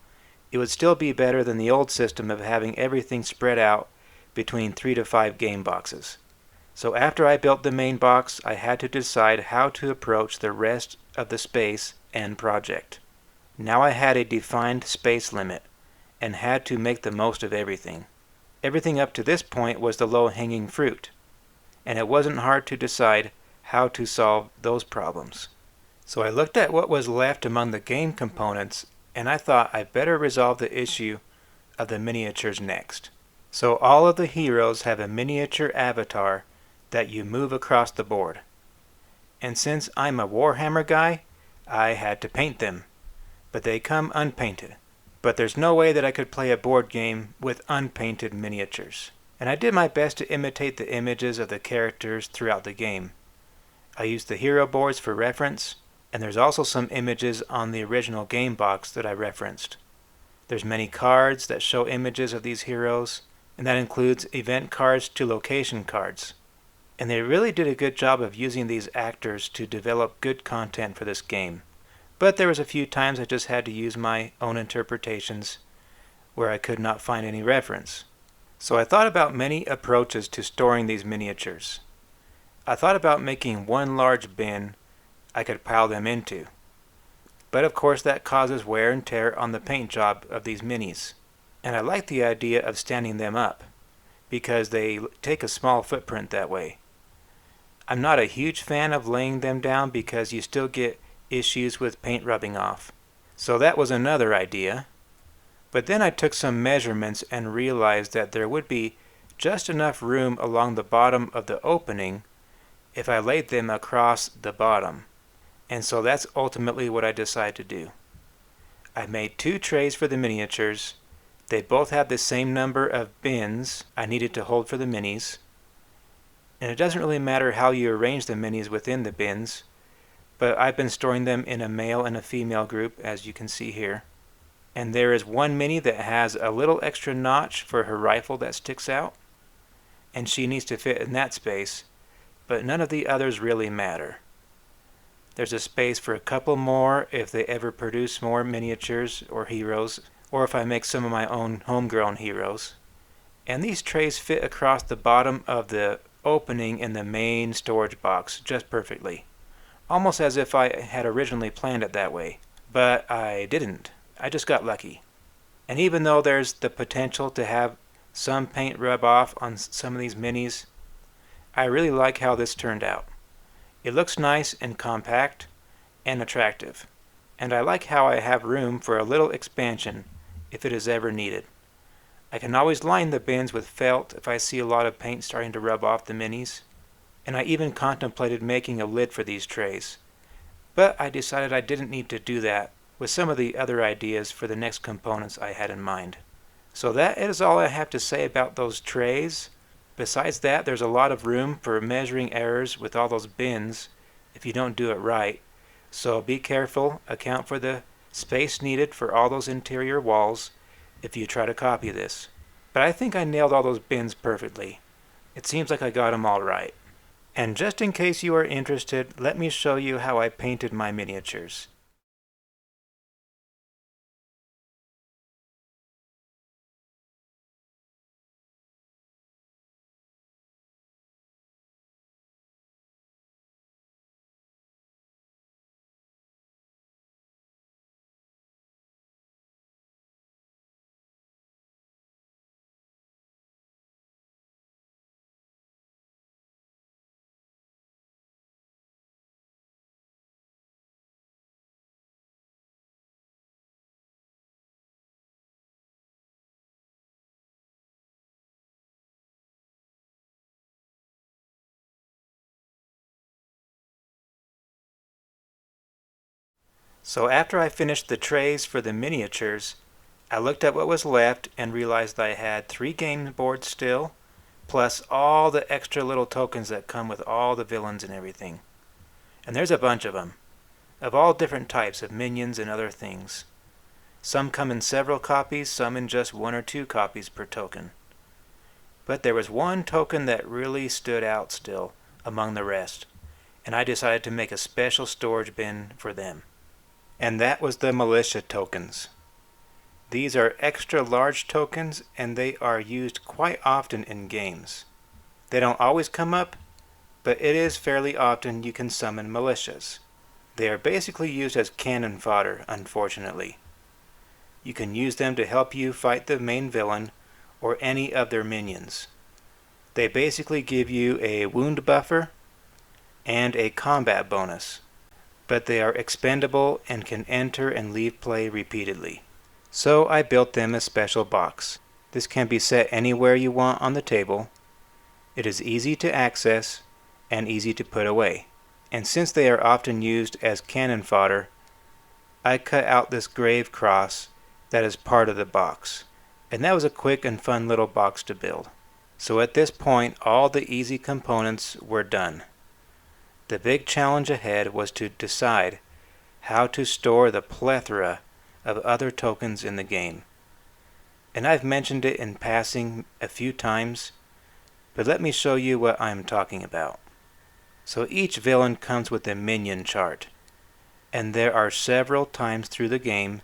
it would still be better than the old system of having everything spread out between 3 to 5 game boxes. So after I built the main box, I had to decide how to approach the rest of the space and project. Now I had a defined space limit and had to make the most of everything. Everything up to this point was the low-hanging fruit, and it wasn't hard to decide how to solve those problems. So I looked at what was left among the game components, and I thought I'd better resolve the issue of the miniatures next. So all of the heroes have a miniature avatar that you move across the board. And since I'm a Warhammer guy, I had to paint them, but they come unpainted. But there's no way that I could play a board game with unpainted miniatures. And I did my best to imitate the images of the characters throughout the game. I used the hero boards for reference, and there's also some images on the original game box that I referenced. There's many cards that show images of these heroes, and that includes event cards to location cards. And they really did a good job of using these actors to develop good content for this game. But there was a few times I just had to use my own interpretations where I could not find any reference. So I thought about many approaches to storing these miniatures. I thought about making one large bin I could pile them into. But of course that causes wear and tear on the paint job of these minis. And I like the idea of standing them up, because they take a small footprint that way. I'm not a huge fan of laying them down because you still get issues with paint rubbing off. So that was another idea. But then I took some measurements and realized that there would be just enough room along the bottom of the opening if I laid them across the bottom. And so that's ultimately what I decided to do. I made 2 trays for the miniatures. They both had the same number of bins I needed to hold for the minis. And it doesn't really matter how you arrange the minis within the bins, but I've been storing them in a male and a female group, as you can see here. And there is one mini that has a little extra notch for her rifle that sticks out, and she needs to fit in that space, but none of the others really matter. There's a space for a couple more if they ever produce more miniatures or heroes, or if I make some of my own homegrown heroes. And these trays fit across the bottom of the opening in the main storage box just perfectly, almost as if I had originally planned it that way. But I didn't. I just got lucky. And even though there's the potential to have some paint rub off on some of these minis, I really like how this turned out. It looks nice and compact and attractive, and I like how I have room for a little expansion if it is ever needed. I can always line the bins with felt if I see a lot of paint starting to rub off the minis, and I even contemplated making a lid for these trays, but I decided I didn't need to do that with some of the other ideas for the next components I had in mind. So that is all I have to say about those trays. Besides that, there's a lot of room for measuring errors with all those bins if you don't do it right, so be careful, account for the space needed for all those interior walls if you try to copy this. But I think I nailed all those bins perfectly. It seems like I got them all right. And just in case you are interested, let me show you how I painted my miniatures. So after I finished the trays for the miniatures, I looked at what was left and realized I had 3 game boards still, plus all the extra little tokens that come with all the villains and everything. And there's a bunch of them, of all different types of minions and other things. Some come in several copies, some in just 1 or 2 copies per token. But there was one token that really stood out still among the rest, and I decided to make a special storage bin for them. And that was the militia tokens. These are extra large tokens, and they are used quite often in games. They don't always come up, but it is fairly often you can summon militias. They are basically used as cannon fodder, unfortunately. You can use them to help you fight the main villain or any of their minions. They basically give you a wound buffer and a combat bonus, but they are expendable and can enter and leave play repeatedly. So I built them a special box. This can be set anywhere you want on the table. It is easy to access and easy to put away. And since they are often used as cannon fodder, I cut out this grave cross that is part of the box. And that was a quick and fun little box to build. So at this point, all the easy components were done. The big challenge ahead was to decide how to store the plethora of other tokens in the game. And I've mentioned it in passing a few times, but let me show you what I'm talking about. So each villain comes with a minion chart, and there are several times through the game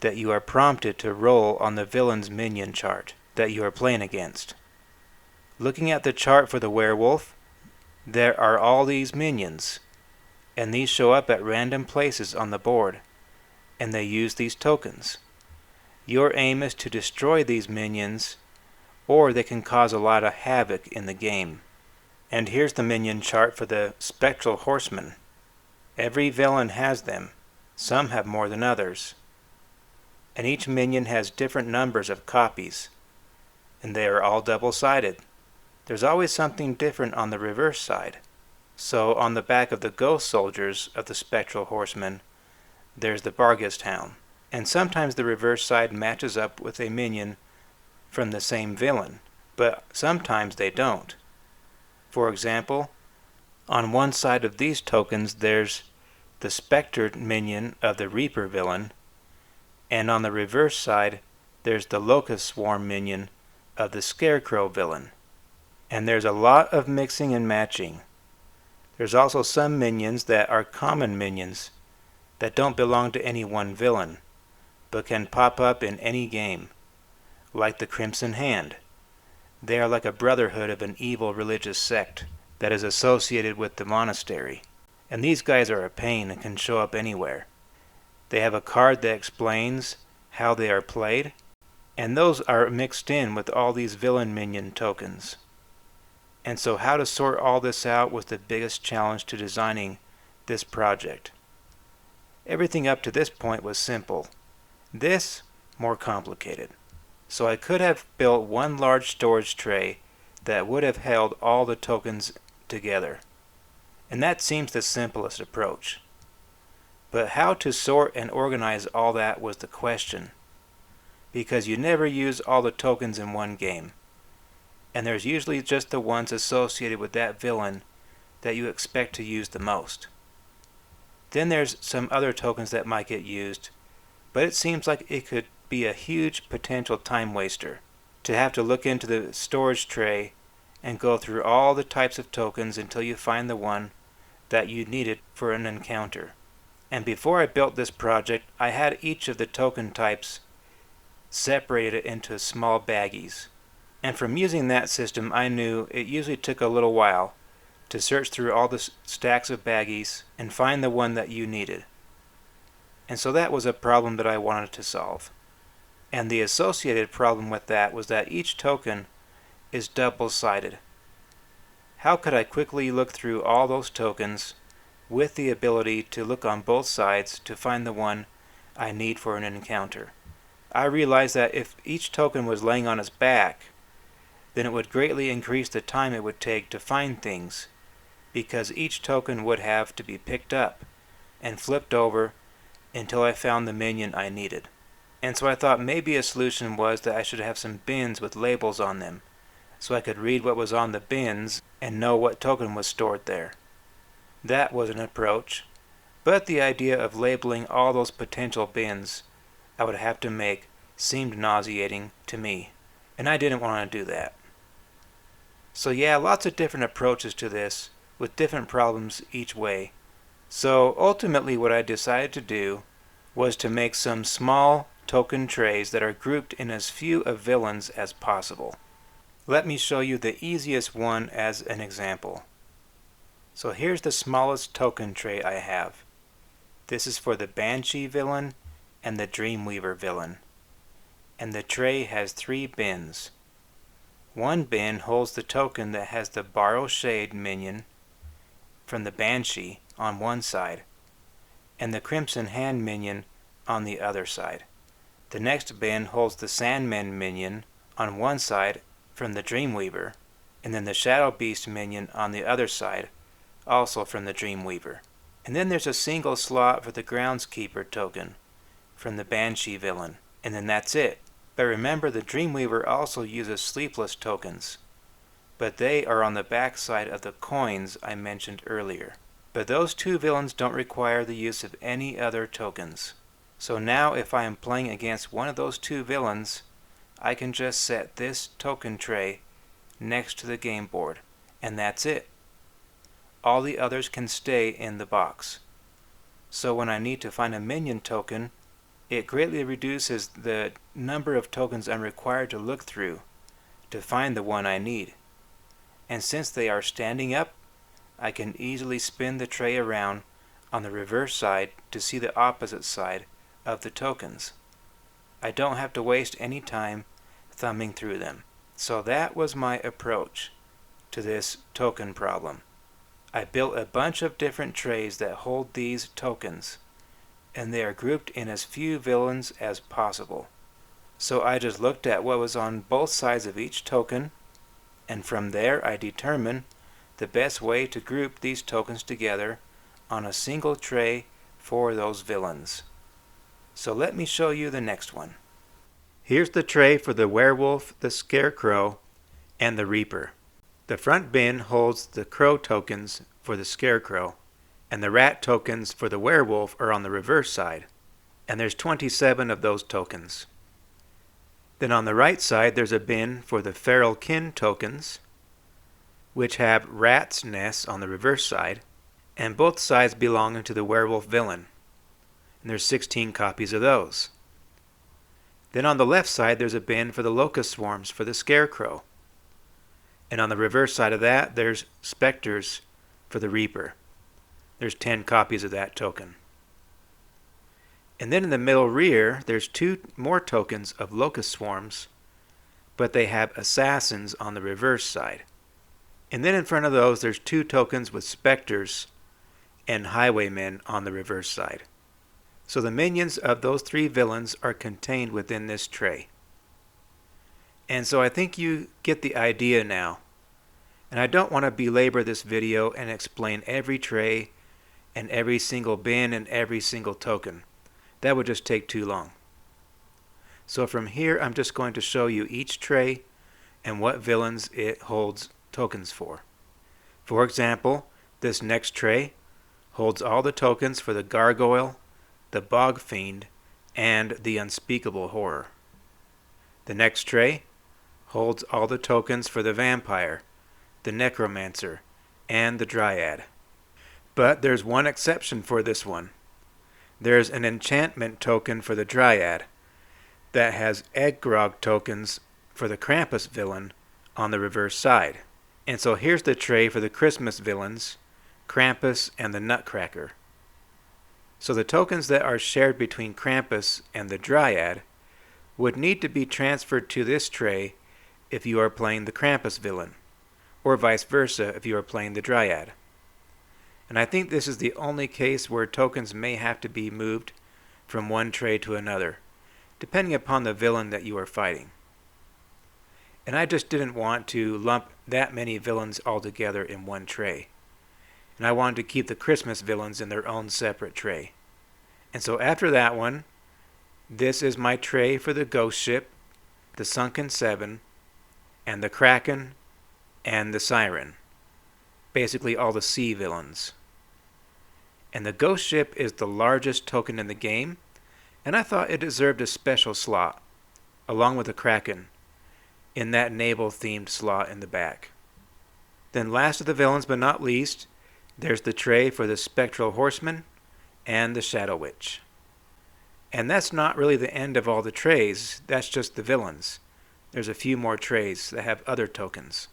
that you are prompted to roll on the villain's minion chart that you are playing against. Looking at the chart for the werewolf, there are all these minions, and these show up at random places on the board, and they use these tokens. Your aim is to destroy these minions, or they can cause a lot of havoc in the game. And here's the minion chart for the spectral horsemen. Every villain has them. Some have more than others. And each minion has different numbers of copies, and they are all double-sided. There's always something different on the reverse side. So on the back of the ghost soldiers of the spectral horsemen, there's the Barghest Hound. And sometimes the reverse side matches up with a minion from the same villain, but sometimes they don't. For example, on one side of these tokens there's the Spectre minion of the Reaper villain, and on the reverse side there's the Locust Swarm minion of the Scarecrow villain. And there's a lot of mixing and matching. There's also some minions that are common minions that don't belong to any one villain, but can pop up in any game, like the Crimson Hand. They are like a brotherhood of an evil religious sect that is associated with the monastery, and these guys are a pain and can show up anywhere. They have a card that explains how they are played, and those are mixed in with all these villain minion tokens. And so how to sort all this out was the biggest challenge to designing this project. Everything up to this point was simple. This, more complicated. So I could have built one large storage tray that would have held all the tokens together. And that seems the simplest approach. But how to sort and organize all that was the question. Because you never use all the tokens in one game. And there's usually just the ones associated with that villain that you expect to use the most. Then there's some other tokens that might get used, but it seems like it could be a huge potential time waster to have to look into the storage tray and go through all the types of tokens until you find the one that you needed for an encounter. And before I built this project, I had each of the token types separated into small baggies. And from using that system, I knew it usually took a little while to search through all the stacks of baggies and find the one that you needed. And so that was a problem that I wanted to solve. And the associated problem with that was that each token is double-sided. How could I quickly look through all those tokens with the ability to look on both sides to find the one I need for an encounter? I realized that if each token was laying on its back, then it would greatly increase the time it would take to find things, because each token would have to be picked up and flipped over until I found the minion I needed. And so I thought maybe a solution was that I should have some bins with labels on them, so I could read what was on the bins and know what token was stored there. That was an approach, but the idea of labeling all those potential bins I would have to make seemed nauseating to me, and I didn't want to do that. So yeah, lots of different approaches to this, with different problems each way. So ultimately what I decided to do was to make some small token trays that are grouped in as few of villains as possible. Let me show you the easiest one as an example. So here's the smallest token tray I have. This is for the Banshee villain and the Dreamweaver villain. And the tray has 3 bins. One bin holds the token that has the Borrow Shade minion from the Banshee on one side, and the Crimson Hand minion on the other side. The next bin holds the Sandman minion on one side from the Dreamweaver, and then the Shadow Beast minion on the other side, also from the Dreamweaver. And then there's a single slot for the Groundskeeper token from the Banshee villain, and then that's it. But remember, the Dreamweaver also uses Sleepless tokens, but they are on the back side of the coins I mentioned earlier. But those 2 villains don't require the use of any other tokens. So now if I am playing against one of those 2 villains, I can just set this token tray next to the game board, and that's it. All the others can stay in the box. So when I need to find a minion token, it greatly reduces the number of tokens I'm required to look through to find the one I need. And since they are standing up, I can easily spin the tray around on the reverse side to see the opposite side of the tokens. I don't have to waste any time thumbing through them. So that was my approach to this token problem. I built a bunch of different trays that hold these tokens, and they are grouped in as few villains as possible. So I just looked at what was on both sides of each token, and from there I determined the best way to group these tokens together on a single tray for those villains. So let me show you the next one. Here's the tray for the Werewolf, the Scarecrow, and the Reaper. The front bin holds the Crow tokens for the Scarecrow, and the Rat tokens for the Werewolf are on the reverse side, and there's 27 of those tokens. Then on the right side there's a bin for the Feral Kin tokens, which have Rat's nests on the reverse side, and both sides belong to the Werewolf villain, and there's 16 copies of those. Then on the left side there's a bin for the Locust Swarms for the Scarecrow, and on the reverse side of that there's Spectres for the Reaper. There's 10 copies of that token. And then in the middle rear there's 2 more tokens of Locust Swarms, but they have Assassins on the reverse side. And then in front of those there's 2 tokens with Spectres and Highwaymen on the reverse side. So the minions of those 3 villains are contained within this tray. And so I think you get the idea now. And I don't want to belabor this video and explain every tray and every single bin and every single token. That would just take too long. So from here I'm just going to show you each tray and what villains it holds tokens for. For example, this next tray holds all the tokens for the Gargoyle, the Bog Fiend, and the Unspeakable Horror. The next tray holds all the tokens for the Vampire, the Necromancer, and the Dryad. But there's one exception for this one. There's an enchantment token for the Dryad that has Eggrog tokens for the Krampus villain on the reverse side. And so here's the tray for the Christmas villains, Krampus and the Nutcracker. So the tokens that are shared between Krampus and the Dryad would need to be transferred to this tray if you are playing the Krampus villain, or vice versa if you are playing the Dryad. And I think this is the only case where tokens may have to be moved from one tray to another, depending upon the villain that you are fighting. And I just didn't want to lump that many villains all together in one tray. And I wanted to keep the Christmas villains in their own separate tray. And so after that one, this is my tray for the ghost ship, the sunken seven, and the kraken, and the siren. Basically all the sea villains. And the ghost ship is the largest token in the game, and I thought it deserved a special slot, along with the kraken, in that naval-themed slot in the back. Then last of the villains but not least, there's the tray for the spectral horseman and the shadow witch. And that's not really the end of all the trays, that's just the villains. There's a few more trays that have other tokens.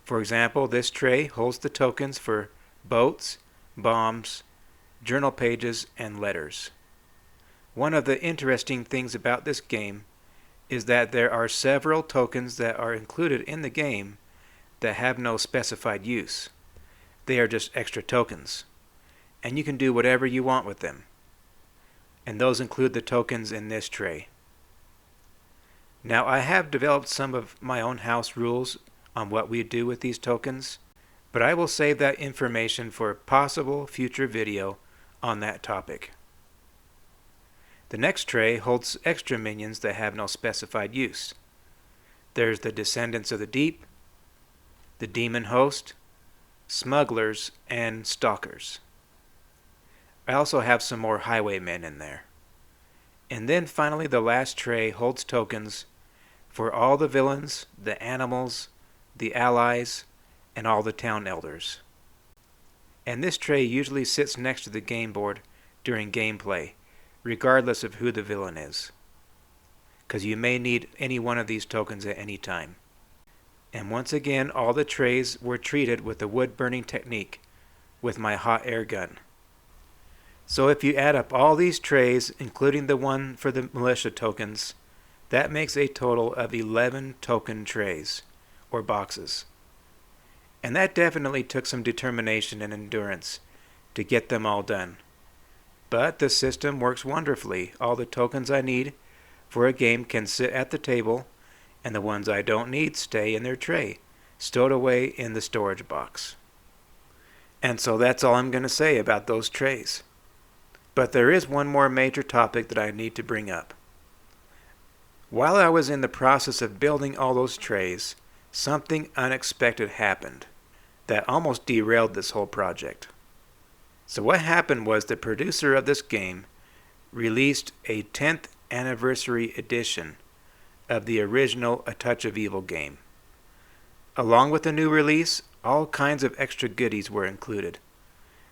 For example, this tray holds the tokens for boats, bombs, journal pages, and letters. One of the interesting things about this game is that there are several tokens that are included in the game that have no specified use. They are just extra tokens, and you can do whatever you want with them. And those include the tokens in this tray. Now, I have developed some of my own house rules on what we do with these tokens, but I will save that information for a possible future video on that topic. The next tray holds extra minions that have no specified use. There's the Descendants of the Deep, the Demon Host, Smugglers, and Stalkers. I also have some more Highwaymen in there. And then finally the last tray holds tokens for all the villains, the animals, the allies, and all the town elders. And this tray usually sits next to the game board during gameplay, regardless of who the villain is, because you may need any one of these tokens at any time. And once again, all the trays were treated with the wood burning technique with my hot air gun. So if you add up all these trays, including the one for the militia tokens, that makes a total of 11 token trays, or boxes. And that definitely took some determination and endurance to get them all done. But the system works wonderfully. All the tokens I need for a game can sit at the table, and the ones I don't need stay in their tray, stowed away in the storage box. And so that's all I'm going to say about those trays. But there is one more major topic that I need to bring up. While I was in the process of building all those trays, something unexpected happened that almost derailed this whole project. So what happened was the producer of this game released a 10th anniversary edition of the original A Touch of Evil game. Along with the new release, all kinds of extra goodies were included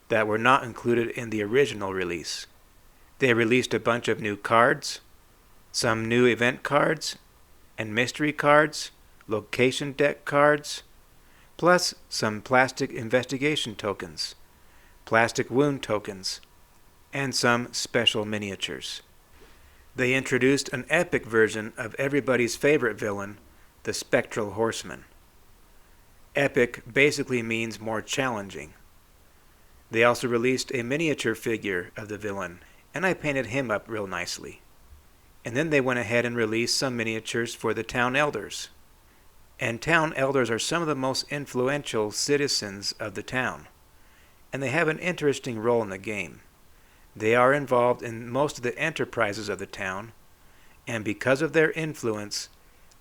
that were not included in the original release. They released a bunch of new cards, some new event cards, and mystery cards, location deck cards, plus some plastic investigation tokens, plastic wound tokens, and some special miniatures. They introduced an epic version of everybody's favorite villain, the Spectral Horseman. Epic basically means more challenging. They also released a miniature figure of the villain, and I painted him up real nicely. And then they went ahead and released some miniatures for the town elders. And town elders are some of the most influential citizens of the town, and they have an interesting role in the game. They are involved in most of the enterprises of the town, and because of their influence,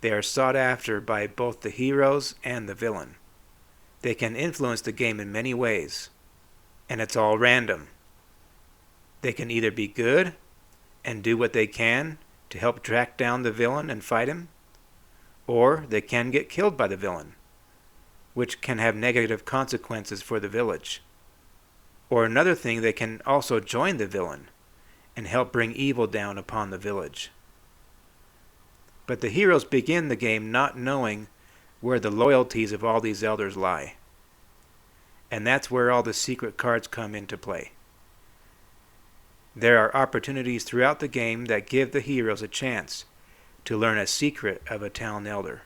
they are sought after by both the heroes and the villain. They can influence the game in many ways, and it's all random. They can either be good and do what they can to help track down the villain and fight him, or they can get killed by the villain, which can have negative consequences for the village. Or another thing, they can also join the villain and help bring evil down upon the village. But the heroes begin the game not knowing where the loyalties of all these elders lie. And that's where all the secret cards come into play. There are opportunities throughout the game that give the heroes a chance to learn a secret of a town elder.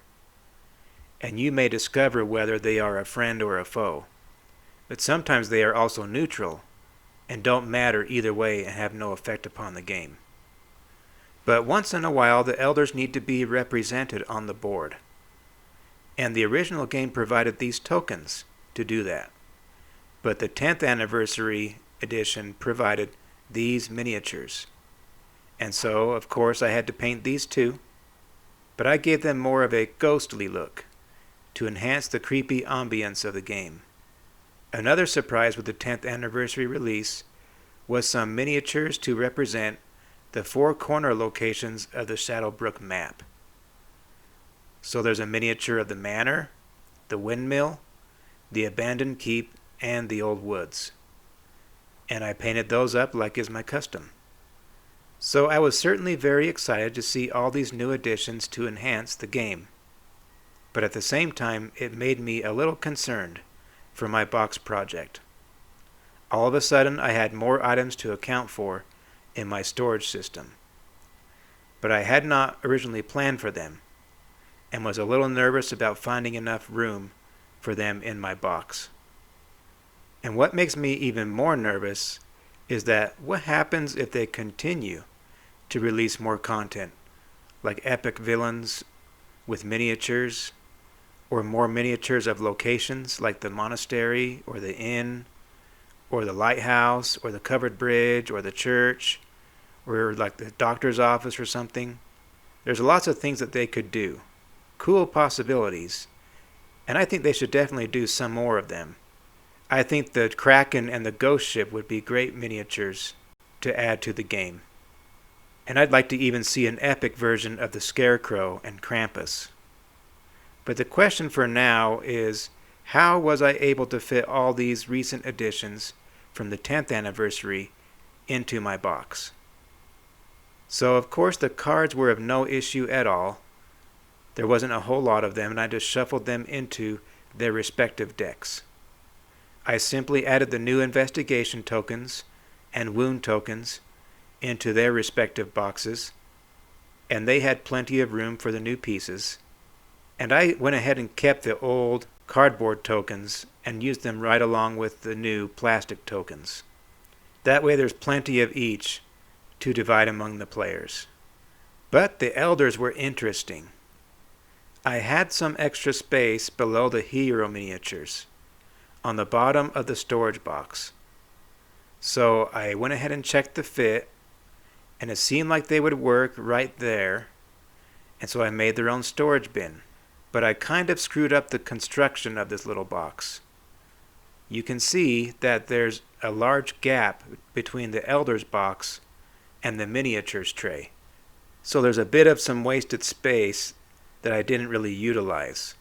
And you may discover whether they are a friend or a foe. But sometimes they are also neutral and don't matter either way and have no effect upon the game. But once in a while, the elders need to be represented on the board. And the original game provided these tokens to do that. But the 10th anniversary edition provided these miniatures. And so, of course, I had to paint these too, but I gave them more of a ghostly look to enhance the creepy ambience of the game. Another surprise with the 10th anniversary release was some miniatures to represent the 4 corner locations of the Shadowbrook map. So there's a miniature of the manor, the windmill, the abandoned keep, and the old woods. And I painted those up like is my custom. So I was certainly very excited to see all these new additions to enhance the game. But at the same time, it made me a little concerned for my box project. All of a sudden, I had more items to account for in my storage system. But I had not originally planned for them, and was a little nervous about finding enough room for them in my box. And what makes me even more nervous is that what happens if they continue to release more content, like epic villains with miniatures, or more miniatures of locations like the monastery or the inn or the lighthouse or the covered bridge or the church or like the doctor's office or something. There's lots of things that they could do. Cool possibilities. And I think they should definitely do some more of them. I think the Kraken and the Ghost Ship would be great miniatures to add to the game. And I'd like to even see an epic version of the Scarecrow and Krampus. But the question for now is, how was I able to fit all these recent additions from the 10th anniversary into my box? So of course the cards were of no issue at all. There wasn't a whole lot of them, and I just shuffled them into their respective decks. I simply added the new investigation tokens and wound tokens into their respective boxes, and they had plenty of room for the new pieces. And I went ahead and kept the old cardboard tokens and used them right along with the new plastic tokens. That way there's plenty of each to divide among the players. But the elders were interesting. I had some extra space below the hero miniatures on the bottom of the storage box. So I went ahead and checked the fit, and it seemed like they would work right there, and so I made their own storage bin. But I kind of screwed up the construction of this little box. You can see that there's a large gap between the Elder's box and the miniatures tray. So there's a bit of some wasted space that I didn't really utilize.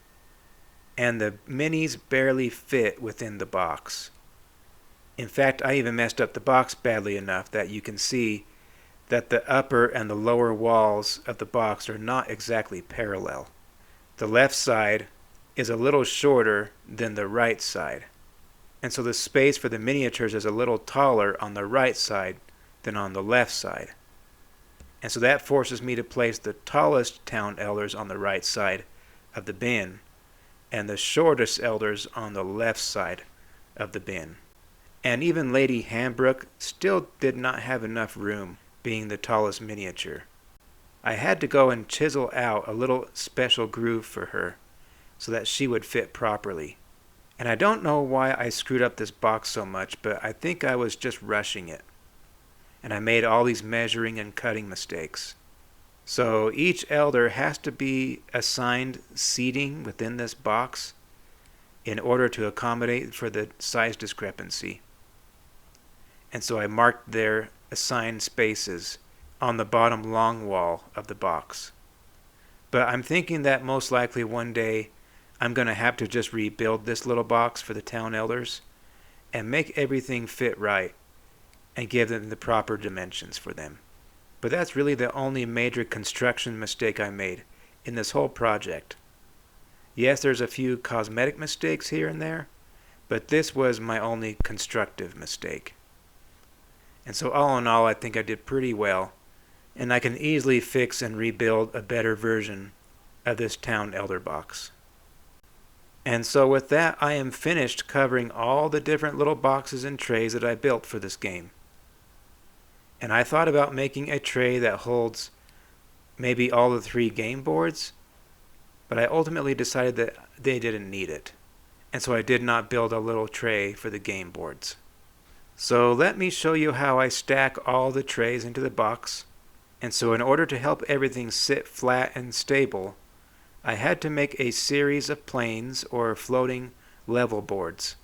And the minis barely fit within the box. In fact, I even messed up the box badly enough that you can see that the upper and the lower walls of the box are not exactly parallel. The left side is a little shorter than the right side. And so the space for the miniatures is a little taller on the right side than on the left side. And so that forces me to place the tallest town elders on the right side of the bin and the shortest elders on the left side of the bin. And even Lady Hambrook still did not have enough room, being the tallest miniature. I had to go and chisel out a little special groove for her so that she would fit properly. And I don't know why I screwed up this box so much, but I think I was just rushing it. And I made all these measuring and cutting mistakes. So each elder has to be assigned seating within this box in order to accommodate for the size discrepancy. And so I marked their assigned spaces on the bottom long wall of the box. But I'm thinking that most likely one day I'm going to have to just rebuild this little box for the town elders and make everything fit right and give them the proper dimensions for them. But that's really the only major construction mistake I made in this whole project. Yes, there's a few cosmetic mistakes here and there, but this was my only constructive mistake. And so all in all, I think I did pretty well, and I can easily fix and rebuild a better version of this town elder box. And so with that, I am finished covering all the different little boxes and trays that I built for this game. And I thought about making a tray that holds maybe all the 3 game boards, but I ultimately decided that they didn't need it. And so I did not build a little tray for the game boards. So let me show you how I stack all the trays into the box. And so in order to help everything sit flat and stable, I had to make a series of planes or floating level boards.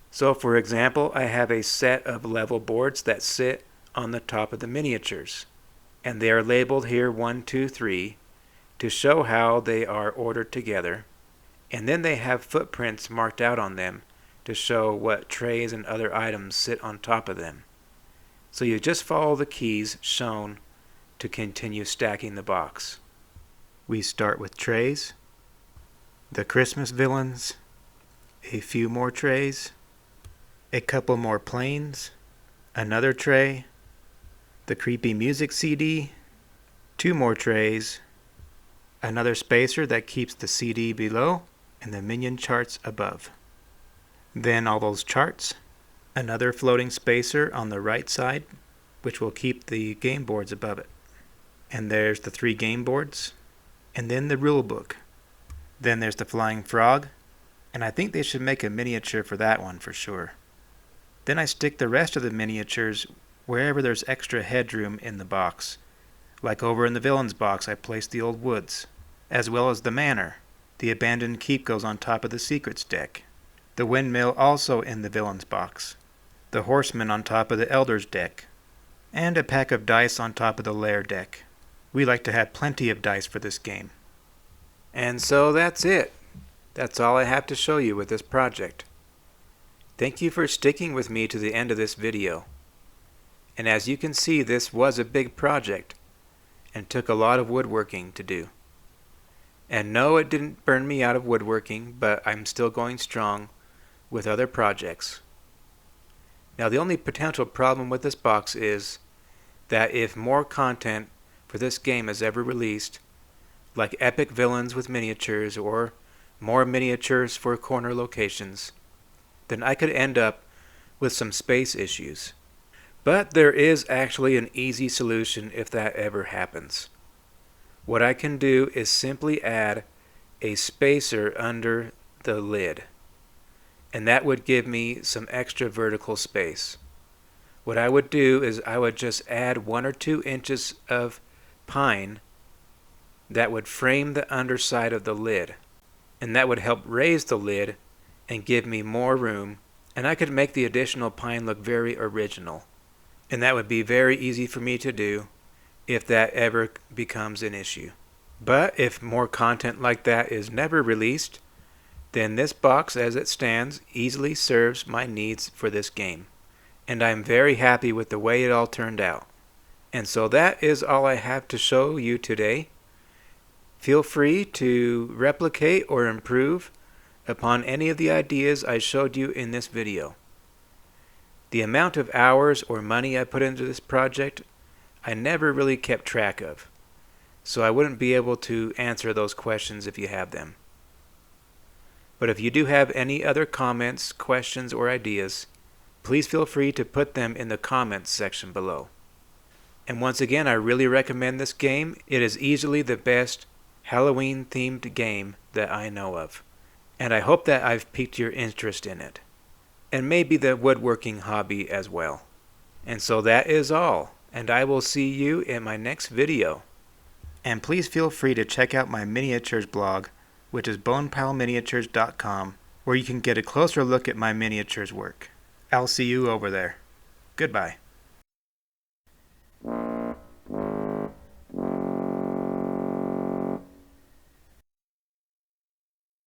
So for example, I have a set of level boards that sit on the top of the miniatures. And they are labeled here 1, 2, 3 to show how they are ordered together. And then they have footprints marked out on them to show what trays and other items sit on top of them. So you just follow the keys shown to continue stacking the box. We start with trays, the Christmas villains, a few more trays, a couple more planes, another tray, the creepy music CD, 2 more trays, another spacer that keeps the CD below and the minion charts above. Then all those charts, another floating spacer on the right side, which will keep the game boards above it. And there's the 3 game boards, and then the rule book. Then there's the flying frog, and I think they should make a miniature for that one for sure. Then I stick the rest of the miniatures wherever there's extra headroom in the box. Like over in the villains box, I placed the old woods, as well as the manor. The abandoned keep goes on top of the secrets deck. The windmill also in the villains box. The horseman on top of the elders deck. And a pack of dice on top of the lair deck. We like to have plenty of dice for this game. And so that's it. That's all I have to show you with this project. Thank you for sticking with me to the end of this video. And as you can see, this was a big project and took a lot of woodworking to do. And no, it didn't burn me out of woodworking, but I'm still going strong with other projects. Now the only potential problem with this box is that if more content for this game is ever released, like epic villains with miniatures or more miniatures for corner locations, then I could end up with some space issues. But there is actually an easy solution if that ever happens. What I can do is simply add a spacer under the lid, and that would give me some extra vertical space. What I would do is I would just add 1 or 2 inches of pine that would frame the underside of the lid, and that would help raise the lid and give me more room, and I could make the additional pine look very original. And that would be very easy for me to do if that ever becomes an issue. But if more content like that is never released, then this box as it stands easily serves my needs for this game. And I'm very happy with the way it all turned out. And so that is all I have to show you today. Feel free to replicate or improve upon any of the ideas I showed you in this video. The amount of hours or money I put into this project, I never really kept track of, so I wouldn't be able to answer those questions if you have them. But if you do have any other comments, questions, or ideas, please feel free to put them in the comments section below. And once again, I really recommend this game. It is easily the best Halloween-themed game that I know of. And I hope that I've piqued your interest in it. And maybe the woodworking hobby as well. And so that is all, and I will see you in my next video. And please feel free to check out my miniatures blog, which is bonepalminiatures.com, where you can get a closer look at my miniatures work. I'll see you over there. Goodbye.